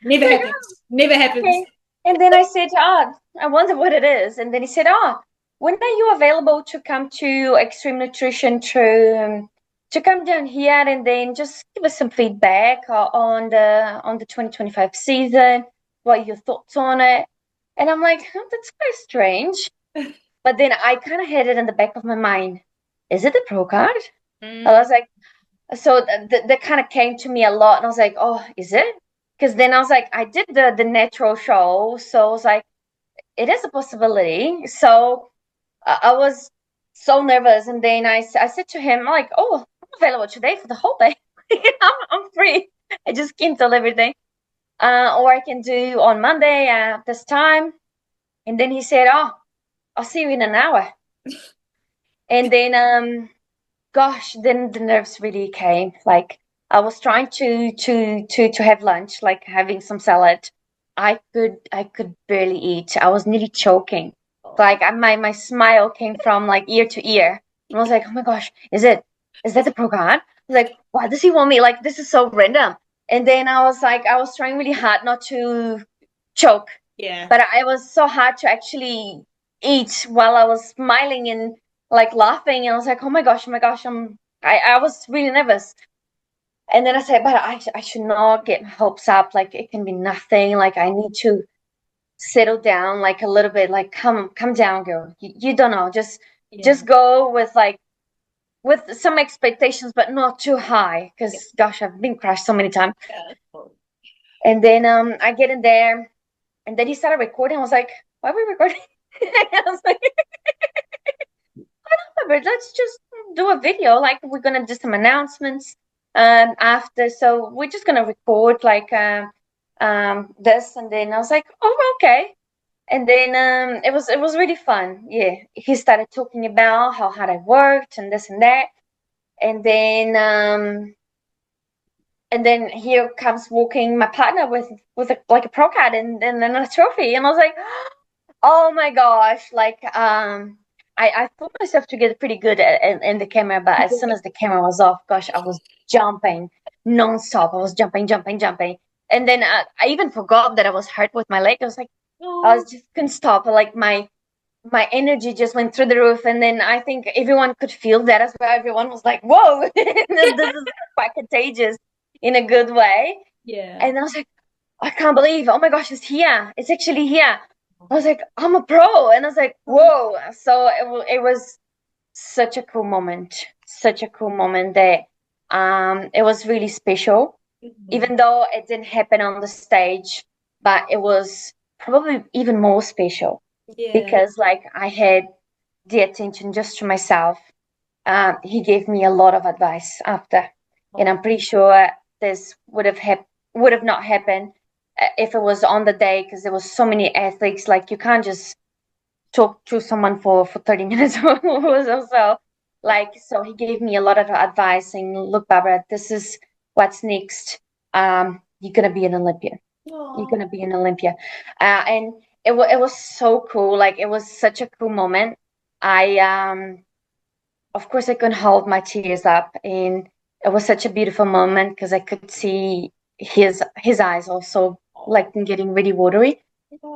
Never happens. Never happens. Okay. And then I said, I wonder what it is. And then he said, when are you available to come to Extreme Nutrition to come down here and then just give us some feedback on the 2025 season, what are your thoughts on it? And I'm like, that's quite strange. But then I kind of had it in the back of my mind. Is it the pro card? I was like, so that kind of came to me a lot. And I was like, oh, is it? Because then I was like, I did the natural show. So I was like, it is a possibility. So I was so nervous. And then I said to him, like, oh, I'm available today for the whole day. I'm free. I just cancel everything. Or I can do on Monday at this time. And then he said, I'll see you in an hour. And then, gosh, then the nerves really came. Like I was trying to have lunch, like having some salad. I could barely eat. I was nearly choking. Like my smile came from like ear to ear. And I was like, oh my gosh, is that the pro card? Like, why does he want me? Like, this is so random. And then I was like, I was trying really hard not to choke. Yeah. But I was so hard to actually eat while I was smiling and like laughing. And I was like, oh my gosh, I was really nervous. And then I said, but I should not get my hopes up. Like it can be nothing. Like I need to settle down like a little bit. Like come down, girl. You don't know. Just go with some expectations, but not too high. Because gosh, I've been crushed so many times. And then I get in there, and then he started recording. I was like, why are we recording? I was like, let's just do a video. Like we're gonna do some announcements after. So we're just gonna record like this, and then I was like, oh, okay. And then it was really fun. Yeah, he started talking about how hard I worked and this and that, and then here comes walking my partner with like a pro card and a trophy, and I was like, oh my gosh, like I put myself together pretty good in the camera, but as soon as the camera was off, gosh, I was jumping nonstop. I was jumping, and then I even forgot that I was hurt with my leg. I was like, I was just couldn't stop. Like my energy just went through the roof, and then I think everyone could feel that as well. Everyone was like, "Whoa, this is quite contagious in a good way." Yeah. And I was like, I can't believe, oh my gosh, it's here. It's actually here. I was like, I'm a pro. And I was like, whoa. So it was such a cool moment. Such a cool moment that it was really special. Even though it didn't happen on the stage, but it was probably even more special. Because like I had the attention just to myself. He gave me a lot of advice after. And I'm pretty sure this would have not happened if it was on the day, because there was so many athletes. Like you can't just talk to someone for 30 minutes or so. Like, so he gave me a lot of advice saying, look, Barbara, this is what's next. You're gonna be an Olympian. You're gonna be an Olympia. And it was so cool. Like it was such a cool moment. Of course I couldn't hold my tears up, and it was such a beautiful moment because I could see his eyes also like getting really watery.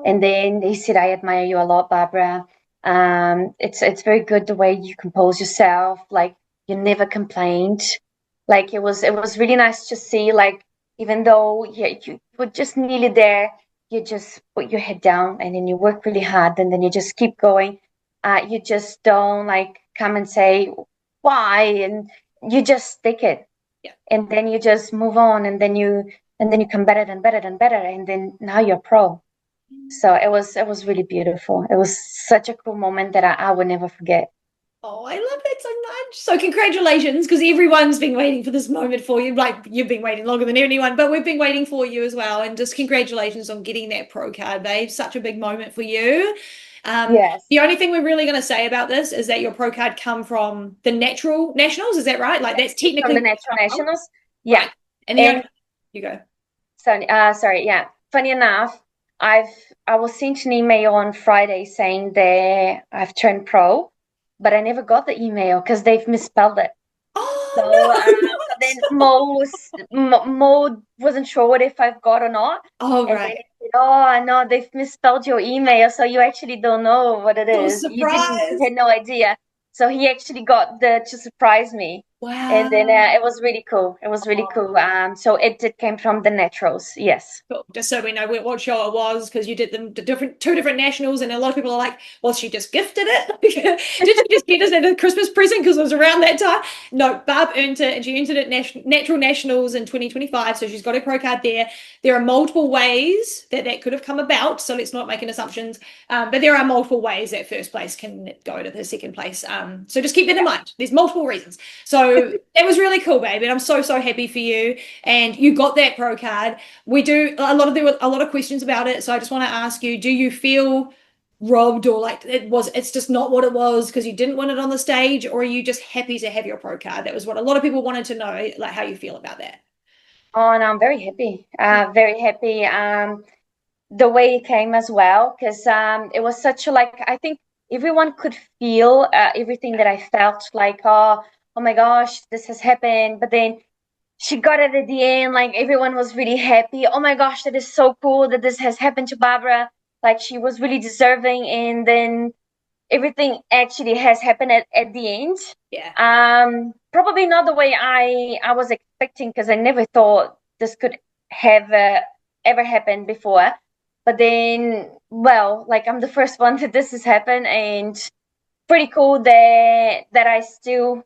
And then he said, I admire you a lot, Barbara. It's very good the way you compose yourself. Like you never complained. Like it was really nice to see. Like even though you were just nearly there, you just put your head down and then you work really hard and then you just keep going. You just don't like come and say why, and you just stick it, Yeah. and then you just move on, and then you come better and better and better, and then now you're pro. So it was really beautiful. It was such a cool moment that I will never forget. Oh, I love that so much. So congratulations, because everyone's been waiting for this moment for you. Like you've been waiting longer than anyone, but we've been waiting for you as well. And just congratulations on getting that pro card, babe. Such a big moment for you. Yes. The only thing we're really going to say about this is that your pro card come from the natural nationals. Is that right? Like that's From technically the Natural Nationals. Yeah. right. And the And only, you go. so, sorry, yeah. Funny enough, I've I was sent an email on Friday saying that I've turned pro, but I never got the email because they've misspelled it. So, Oh so then Mo wasn't sure what if I've got or not, no. Oh and then right. he said, "Oh no, they've misspelled your email, so you actually don't know what it So is. You surprised. had no idea." So he actually got the to surprise me, and then Wow. it was really cool. It was really cool. So it came from the Naturals, yes. Cool. Just so we know what show it was, because you did them to two different nationals, and a lot of people are like, "Well, she just gifted it. Did she just get it as a Christmas present because it was around that time?" No, Barb earned it, and she entered it natural nationals in 2025, so she's got her pro card there. There are multiple ways that could have come about, so let's not make an assumptions. But there are multiple ways that first place can go to the second place. So just keep that in mind. There's multiple reasons. So it was really cool, baby, and I'm so happy for you. And you got that pro card. We do there were a lot of questions about it, so I just want to ask you, do you feel robbed, or like it's just not what it was because you didn't win it on the stage, or are you just happy to have your pro card? That was what a lot of people wanted to know, like how you feel about that. Oh, and I'm very happy. Very happy. The way it came as well, because it was such a like I think everyone could feel everything that I felt. Like oh my gosh, this has happened. But then she got it at the end. Like everyone was really happy. Oh my gosh, that is so cool that this has happened to Barbara. Like she was really deserving, and then everything actually has happened at the end. Yeah. Probably not the way I was expecting, because I never thought this could have ever happened before. But then, well, like I'm the first one that this has happened, and pretty cool that I still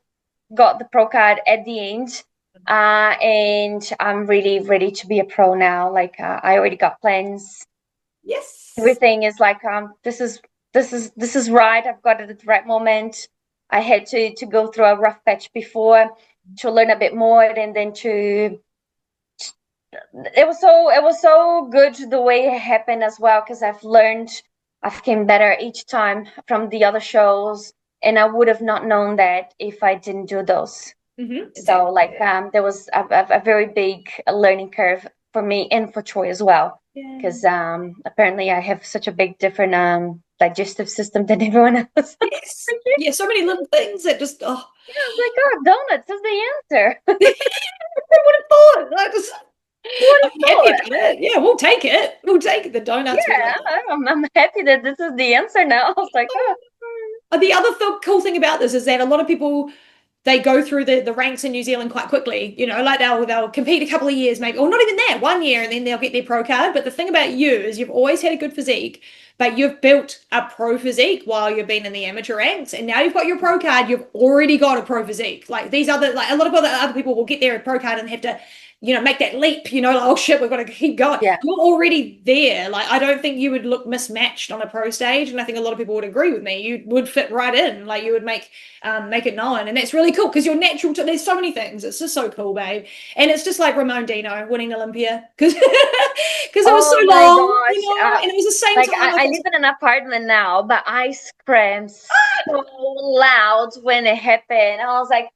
got the pro card at the end. And I'm really ready to be a pro now. Like I already got plans. Yes. Everything is like this is right. I've got it at the right moment. I had to go through a rough patch before to learn a bit more, and then to it was so good the way it happened as well, because I've came better each time from the other shows, and I would have not known that if I didn't do those. So Exactly. like there was a very big learning curve for me and for Troy as well, Yeah. because apparently I have such a big different digestive system than everyone else. Yes. Yeah, so many little things that just oh Yeah, I was like, oh, donuts is the answer. I would have thought. I just What I'm a happy thought. about it. Yeah, we'll take it. We'll take it. The donuts we Yeah, love. I'm happy that this is the answer now. I was like, oh. The other cool thing about this is that a lot of people they go through the ranks in New Zealand quite quickly. You know, like they'll compete a couple of years maybe, or not even that, 1 year, and then they'll get their pro card. But the thing about you is you've always had a good physique, but you've built a pro physique while you've been in the amateur ranks, and now you've got your pro card. You've already got a pro physique. Like these other, like a lot of other people will get their pro card and have to make that leap, like, oh shit, we've got to keep going. Yeah. You're already there. Like, I don't think you would look mismatched on a pro stage. And I think a lot of people would agree with me. You would fit right in. Like, you would make it known. And that's really cool because you're natural to, there's so many things. It's just so cool, babe. And it's just like Ramon Dino winning Olympia because it was so Oh my long, gosh. and it was the same Like time. I live in an apartment now, but I screamed so loud when it happened. I was like,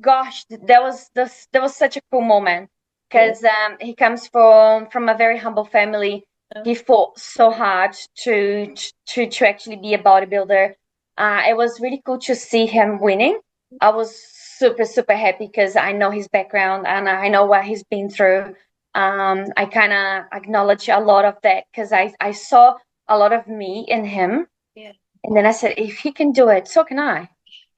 gosh, that was such a cool moment, because he comes from a very humble family. He fought so hard to actually be a bodybuilder. It was really cool to see him winning. I was super happy because I know his background and I know what he's been through. I kind of acknowledge a lot of that because I saw a lot of me in him. Yeah. And then I said, if he can do it, so can I.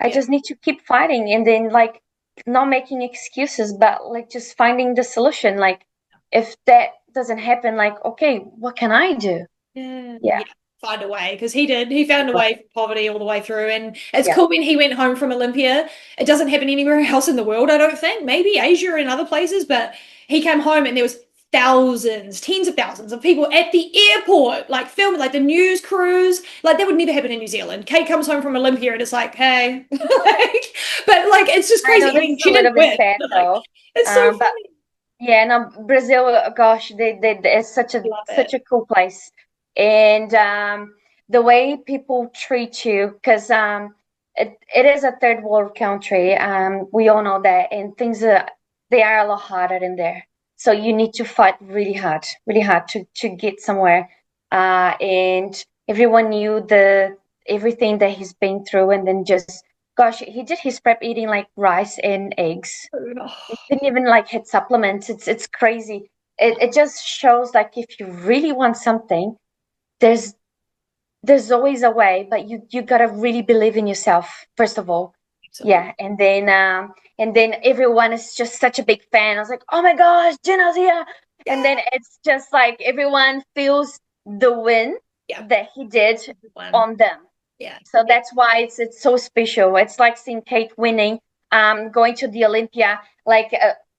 I Yeah. just need to keep fighting and then like not making excuses, but like just finding the solution. Like if that doesn't happen, like, okay, what can I do? Yeah. Yeah. Yeah. Find a way because he did. He found a way from poverty all the way through. And it's Yeah. cool when he went home from Olympia. It doesn't happen anywhere else in the world, I don't think. Maybe Asia and other places, but he came home and there was thousands, tens of thousands of people at the airport, like filming, like the news crews. Like that would never happen in New Zealand. Kate comes home from Olympia and it's like, hey, like, but like it's just I crazy. know I this mean, is a she didn't little bit win, sad but like though. it's so But funny. yeah, no, Brazil, gosh, it's Love such it. a cool place. And the way people treat you, because it is a third world country. We all know that, and things are they are a lot harder in there. So you need to fight really hard to get somewhere. And everyone knew the everything that he's been through, and then just gosh, he did his prep eating like rice and eggs. He Oh, didn't even like hit supplements. It's crazy. It just shows like if you really want something, there's there's always a way, but you gotta really believe in yourself first of all. absolutely. Yeah, and then everyone is just such a big fan. I was like, oh my gosh, Jenna's here, and then it's just like everyone feels the win Yeah. that he did One. on them. Yeah. So Yeah. that's why it's so special. It's like seeing Kate winning, going to the Olympia. Like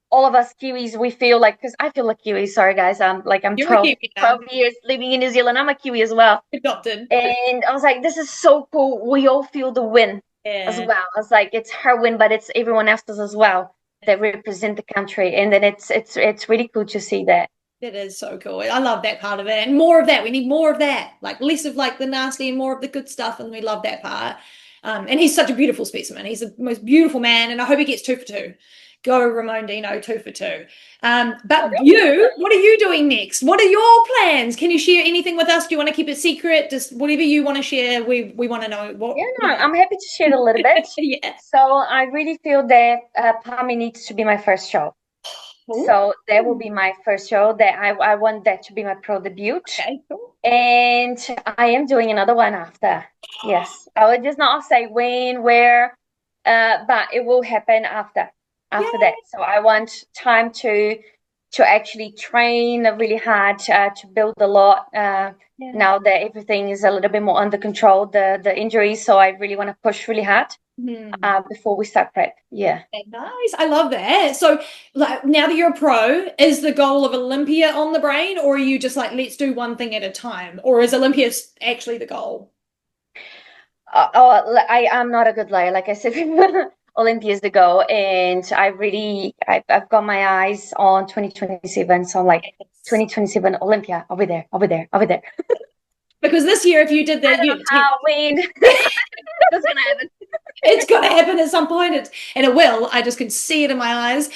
all of us Kiwis, we feel like because I feel like Kiwi. Sorry guys, I'm You're a Kiwi now. 12 years living in New Zealand. I'm a Kiwi as well, Adopted. and I was like, this is so cool. We all feel the win as Yeah. well. I was like, it's her win, but it's everyone else's as well that represent the country, and then it's really cool to see that. It is so cool. I love that part of it. And more of that. We need more of that. Like less of like the nasty and more of the good stuff. And we love that part. And he's such a beautiful specimen. He's the most beautiful man. And I hope he gets 2 for 2. Go Ramon Dino, 2 for 2. But you, what are you doing next? What are your plans? Can you share anything with us? Do you want to keep it secret? Just whatever you want to share. We want to know Yeah, what no, I'm happy to share a little bit. yeah. So I really feel that Pami needs to be my first show. Ooh. So that will be my first show. That I want that to be my pro debut, Okay, cool. and I am doing another one after. Yes, I will just not say when, where, but it will happen after Yeah. that. So I want time to actually train really hard to build a lot. Yeah. Now that everything is a little bit more under control, the injuries, so I really want to push really hard Hmm. before we start prep. Yeah. Nice. I love that. So, like, now that you're a pro, is the goal of Olympia on the brain, or are you just like, let's do one thing at a time? Or is Olympia actually the goal? I am not a good liar. Like I said, Olympia is the goal, and I've got my eyes on 2027. So I'm like, Yes. 2027 Olympia, over there, over there, over there. Because this year, if you did I that, don't know you how, when that's gonna happen. it's going to happen at some point. And it will. I just can see it in my eyes.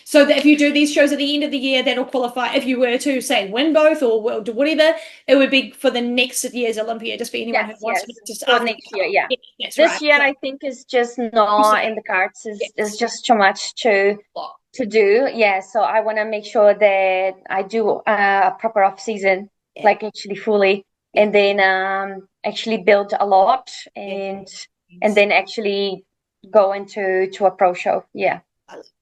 So that if you do these shows at the end of the year, that'll qualify. If you were to say win both or do whatever, it would be for the next year's Olympia. Just for anyone who Yes, wants to yes. just For after. next year, yeah. Yeah, that's This right. year, So, I think is just you said not in it. the cards. Is Yes. just too much to do. Yeah, so I want to make sure that I do a proper off season, Yeah. like actually fully, Yeah. and then actually build a lot, Yeah. and then actually go into to a pro show. Yeah.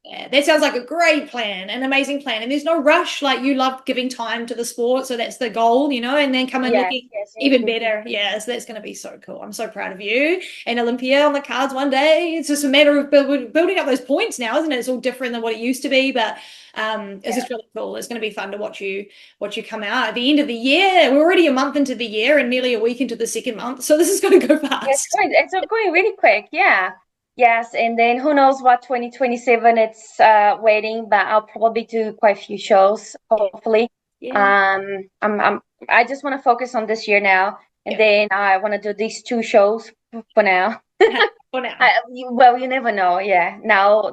Yeah, that sounds like a great plan, an amazing plan. And there's no rush. Like you love giving time to the sport, so that's the goal, and then come in Yes, looking yes, me even too. better. Yeah, so that's going to be so cool. I'm so proud of you. And Olympia on the cards one day. It's just a matter of building up those points now, isn't it? It's all different than what it used to be, but it's Yeah. just really cool. It's going to be fun to watch you come out at the end of the year. We're already a month into the year and nearly a week into the second month, so this is going to go fast. It's going really quick. Yeah. Yes, and then who knows what 2027 it's waiting, but I'll probably do quite a few shows, Yeah, hopefully. yeah, I just want to focus on this year now, and yeah. then I want to do these 2 shows for now. For now. Well, you never know. Yeah. Now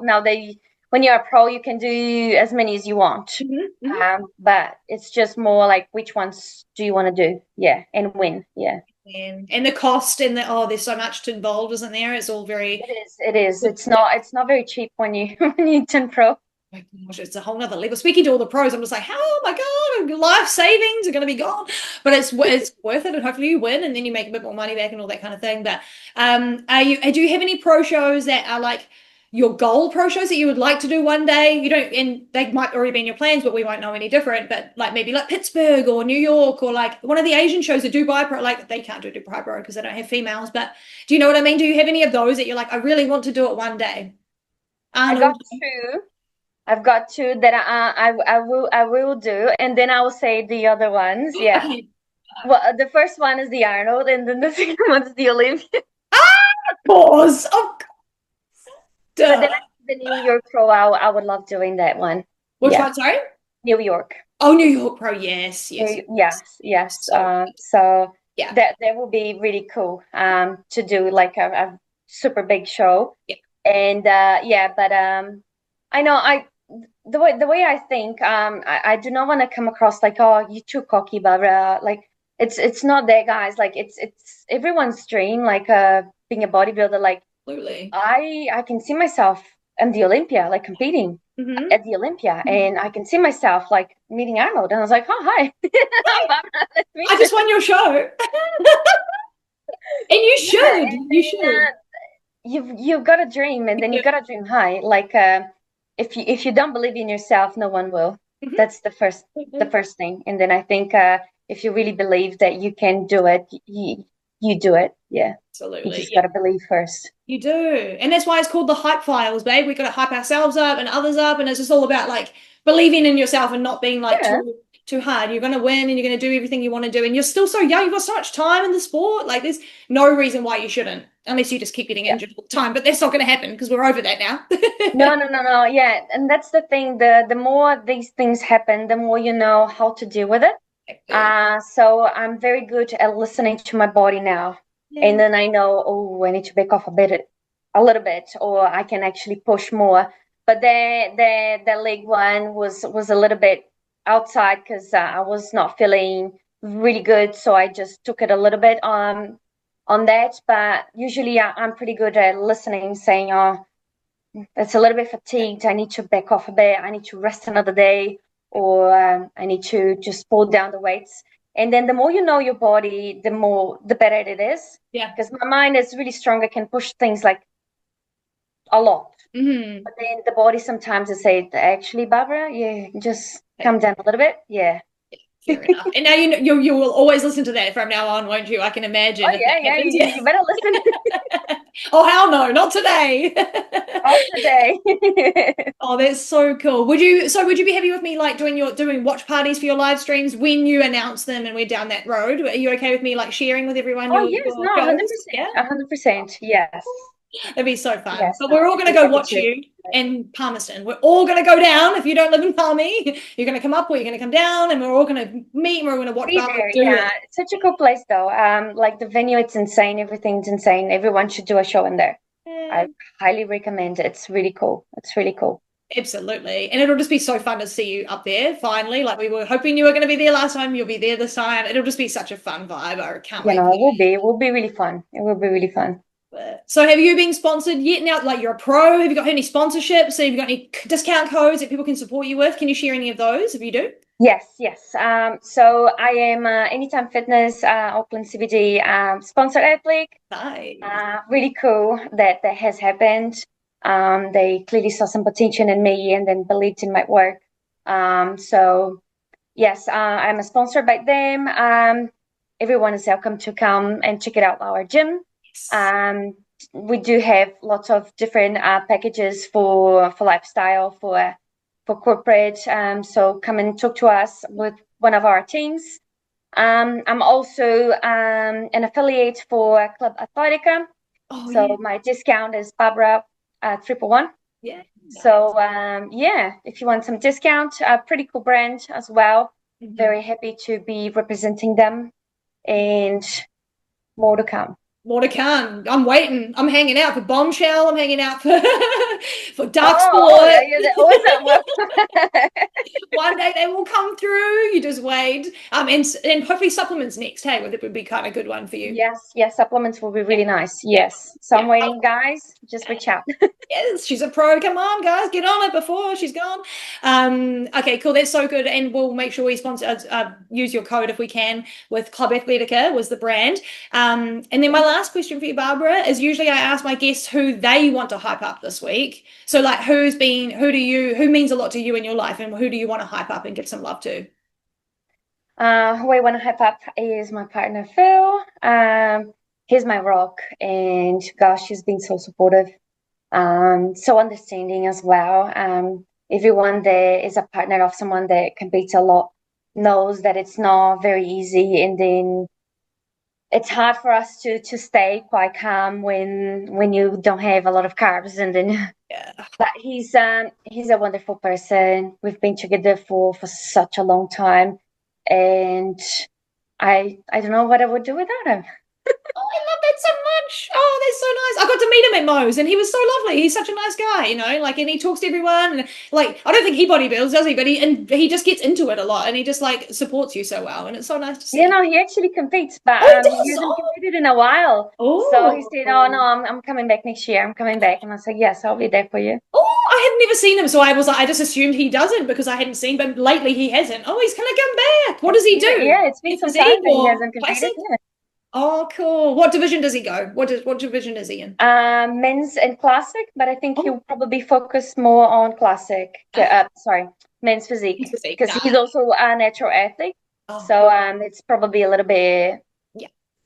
when you're a pro, you can do as many as you want. Mhm. But it's just more like which ones do you want to do? Yeah, and when? Yeah. And the cost and there's so much involved, isn't there? It's all very It is. It is. good. It's not very cheap when you when you turn pro. my gosh, it's a whole nother level. Speaking to all the pros, I'm just like, oh my God, life savings are going to be gone. But it's worth it, and hopefully you win, and then you make a bit more money back and all that kind of thing. But do you have any pro shows that are like your goal pro shows that you would like to do one day? You don't, and they might already be in your plans, but we won't know any different. But like maybe like Pittsburgh or New York, or like one of the Asian shows that Dubai Pro, like they can't do Dubai Pro because they don't have females. But do you know what I mean? Do you have any of those that you're like, I really want to do it one day? I got two. I've got two that I will do, and then I will say the other ones. Yeah. Okay. Well, the first one is the Arnold, and then the second one is the Olympia. Of course. But then the New York Pro, I would love doing that one. Which one, sorry? New York. Oh, New York Pro, yes. So yeah, that will be really cool to do like a super big show. Yeah. And but I know the way I think, I do not want to come across like, oh, you're too cocky, Barbara. Like it's not that, guys. Like it's everyone's dream, like being a bodybuilder. Like absolutely, I can see myself in the Olympia, like competing at the Olympia, and I can see myself like meeting Arnold, and I was like, oh, hi. I just won your show. And you should. You should. You've got a dream, and then you've got to dream high. Like if you don't believe in yourself, no one will. That's the first thing. And then I think if you really believe that you can do it, you do it. Yeah, absolutely. You just got to believe first. You do, and that's why it's called the hype files, babe. We got to hype ourselves up and others up, and it's just all about like believing in yourself and not being like too hard. You're going to win, and you're going to do everything you want to do, and you're still so young. You've got so much time in the sport. Like there's no reason why you shouldn't, unless you just keep getting injured all the time. But that's not going to happen because we're over that now. No. Yeah, and that's the thing. The more these things happen, the more you know how to deal with it. So I'm very good at listening to my body now. Yeah. And then I know, oh, I need to back off a little bit, or I can actually push more. But the leg one was a little bit outside because I was not feeling really good, so I just took it a little bit on that. But usually I'm pretty good at listening, saying, oh, it's a little bit fatigued, I need to back off a bit, I need to rest another day, or I need to just pull down the weights. And then the more you know your body, the better it is. Yeah. Because my mind is really strong. I can push things like a lot. But then the body sometimes will say, actually, Barbara, just come down a little bit. Yeah. Fair enough. And now you will always listen to that from now on, won't you? I can imagine. Oh, yeah. You better listen. Oh, hell no, not today. Not today. Oh, that's so cool. Would you be happy with me like doing watch parties for your live streams when you announce them and we're down that road? Are you okay with me like sharing with everyone? Oh, yes, no, 100%. Yeah? 100%. Yes. That'd be so fun. Yes, but we're all going to go watch you in Palmerston. We're all going to go down. If you don't live in Palmy, you're going to come up or you're going to come down, and we're all going to meet and we're going to watch. Yeah, it's such a cool place though. Like the venue, it's insane. Everything's insane. Everyone should do a show in there. I highly recommend it. It's really cool. It's really cool. Absolutely. And it'll just be so fun to see you up there finally. Like we were hoping you were going to be there last time. You'll be there this time. It'll just be such a fun vibe. I can't wait. It will be really fun. It will be really fun. So have you been sponsored yet now? Like you're a pro, have you got any sponsorships? Have you got any discount codes that people can support you with? Can you share any of those if you do? Yes. So I am Anytime Fitness, Auckland CBD sponsored athlete. Nice. Really cool that has happened. They clearly saw some potential in me and then believed in my work. So yes, I'm a sponsor by them. Everyone is welcome to come and check it out, our gym. We do have lots of different packages for lifestyle, for corporate. So come and talk to us with one of our teams. I'm also an affiliate for Club Athletica. So my discount is Barbara 111. Yeah. Nice. So if you want some discount, pretty cool brand as well. Very happy to be representing them, and more to come. More to come. I'm waiting. I'm hanging out for Bombshell. I'm hanging out for Dark Sport. Yeah, always at work. One day they will come through. You just wait. And hopefully supplements next. Hey, that would be kind of a good one for you. Yes, supplements will be really nice. Yes. So I'm waiting, guys. Just reach out. Yes, she's a pro. Come on, guys, get on it before she's gone. Okay, cool. That's so good. And we'll make sure we sponsor, use your code if we can with Club Athletica was the brand. And then my last question for you, Barbara, is usually I ask my guests who they want to hype up this week. So like who means a lot to you in your life and who do you want to hype up and give some love to? Who I want to hype up is my partner, Phil. He's my rock, and gosh, he's been so supportive. So understanding as well. Everyone that is a partner of someone that competes a lot knows that it's not very easy, and then it's hard for us to stay quite calm when you don't have a lot of carbs, and then but he's a wonderful person. We've been together for such a long time, and I don't know what I would do without him. Oh, I love that so much. Oh, that's so nice. I got to meet him at Moe's and he was so lovely. He's such a nice guy, like, and he talks to everyone and like, I don't think he bodybuilds, does he? But he just gets into it a lot and he just like supports you so well. And it's so nice to see. He actually competes, but he hasn't competed in a while. Oh. So he said, "Oh no, I'm coming back next year. I'm coming back." And I said, "Yes, I'll be there for you." Oh, I had never seen him, so I just assumed he doesn't because I hadn't seen. But lately he hasn't. Oh, he's gonna come back. What does he do? Yeah, it's been some time that he hasn't competed. Yeah. Oh, cool. What division does he go? What division is he in? Men's and classic, but I think he'll probably focus more on classic. Men's physique, because he's also a natural athlete. Oh. So it's probably a little bit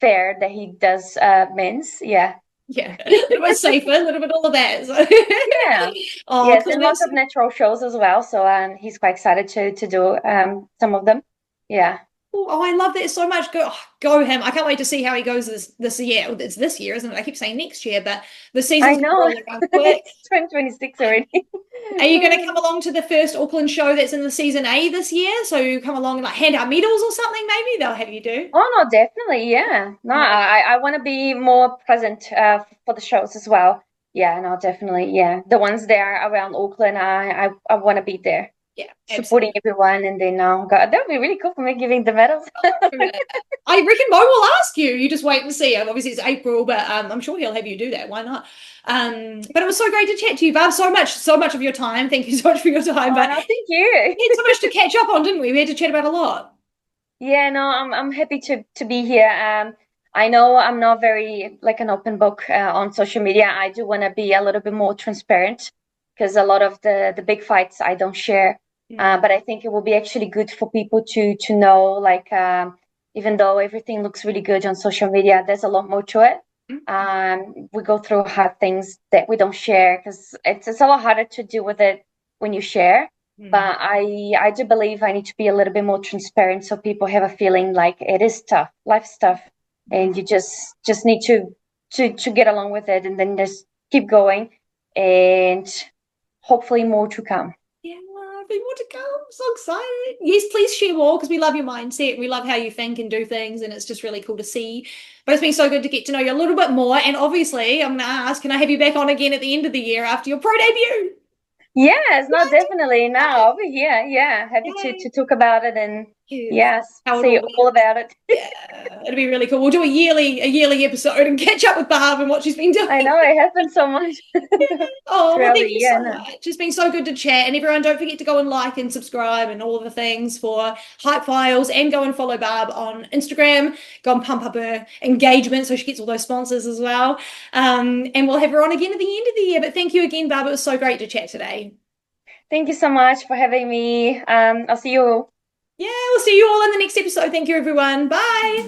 fair that he does men's. Yeah, a little bit safer, a little bit all of that. So. Yeah. Oh, yes, cool. And lots of natural shows as well. So he's quite excited to do some of them. Yeah. Oh, I love that so much. Go him. I can't wait to see how he goes this year. It's this year, isn't it? I keep saying next year, but the season's rolling around quick. It's 2026 already. Are you going to come along to the first Auckland show that's in the season A this year? So you come along and like hand out medals or something, maybe they'll have you do. Oh no, definitely, yeah. No, I want to be more present for the shows as well. Yeah, no, definitely, yeah. The ones there around Auckland, I want to be there. Yeah, supporting everyone, and then God, that would be really cool for me giving the medals. I reckon Mo will ask you. You just wait and see. Obviously, it's April, but I'm sure he'll have you do that. Why not? But it was so great to chat to you, Barb. So much of your time. Thank you so much for your time. But no, thank you. We had so much to catch up on, didn't we? We had to chat about a lot. Yeah, no, I'm happy to be here. I know I'm not very like an open book on social media. I do want to be a little bit more transparent because a lot of the big fights I don't share. But I think it will be actually good for people to know, like, even though everything looks really good on social media, there's a lot more to it. We go through hard things that we don't share because it's a lot harder to deal with it when you share. But I do believe I need to be a little bit more transparent so people have a feeling like it is tough, life's tough, and you just need to get along with it and then just keep going, and hopefully more to come. More to come. I'm so excited. Yes, please share more because we love your mindset. We love how you think and do things, and it's just really cool to see. But it's been so good to get to know you a little bit more. And obviously, I'm going to ask, can I have you back on again at the end of the year after your pro debut? Yes, no, definitely. No, I'll be here. Yeah, happy to talk about it and see all about it. Yeah, it'll be really cool. We'll do a yearly episode and catch up with Barb and what she's been doing. I know, it happens so much. Oh, well, thank you so much. It's been so good to chat. And everyone, don't forget to go and like and subscribe and all of the things for Hype Files, and go and follow Barb on Instagram. Go and pump up her engagement so she gets all those sponsors as well. And we'll have her on again at the end of the year. But thank you again, Barb. It was so great to chat today. Thank you so much for having me. I'll see you all. Yeah, we'll see you all in the next episode. Thank you, everyone. Bye.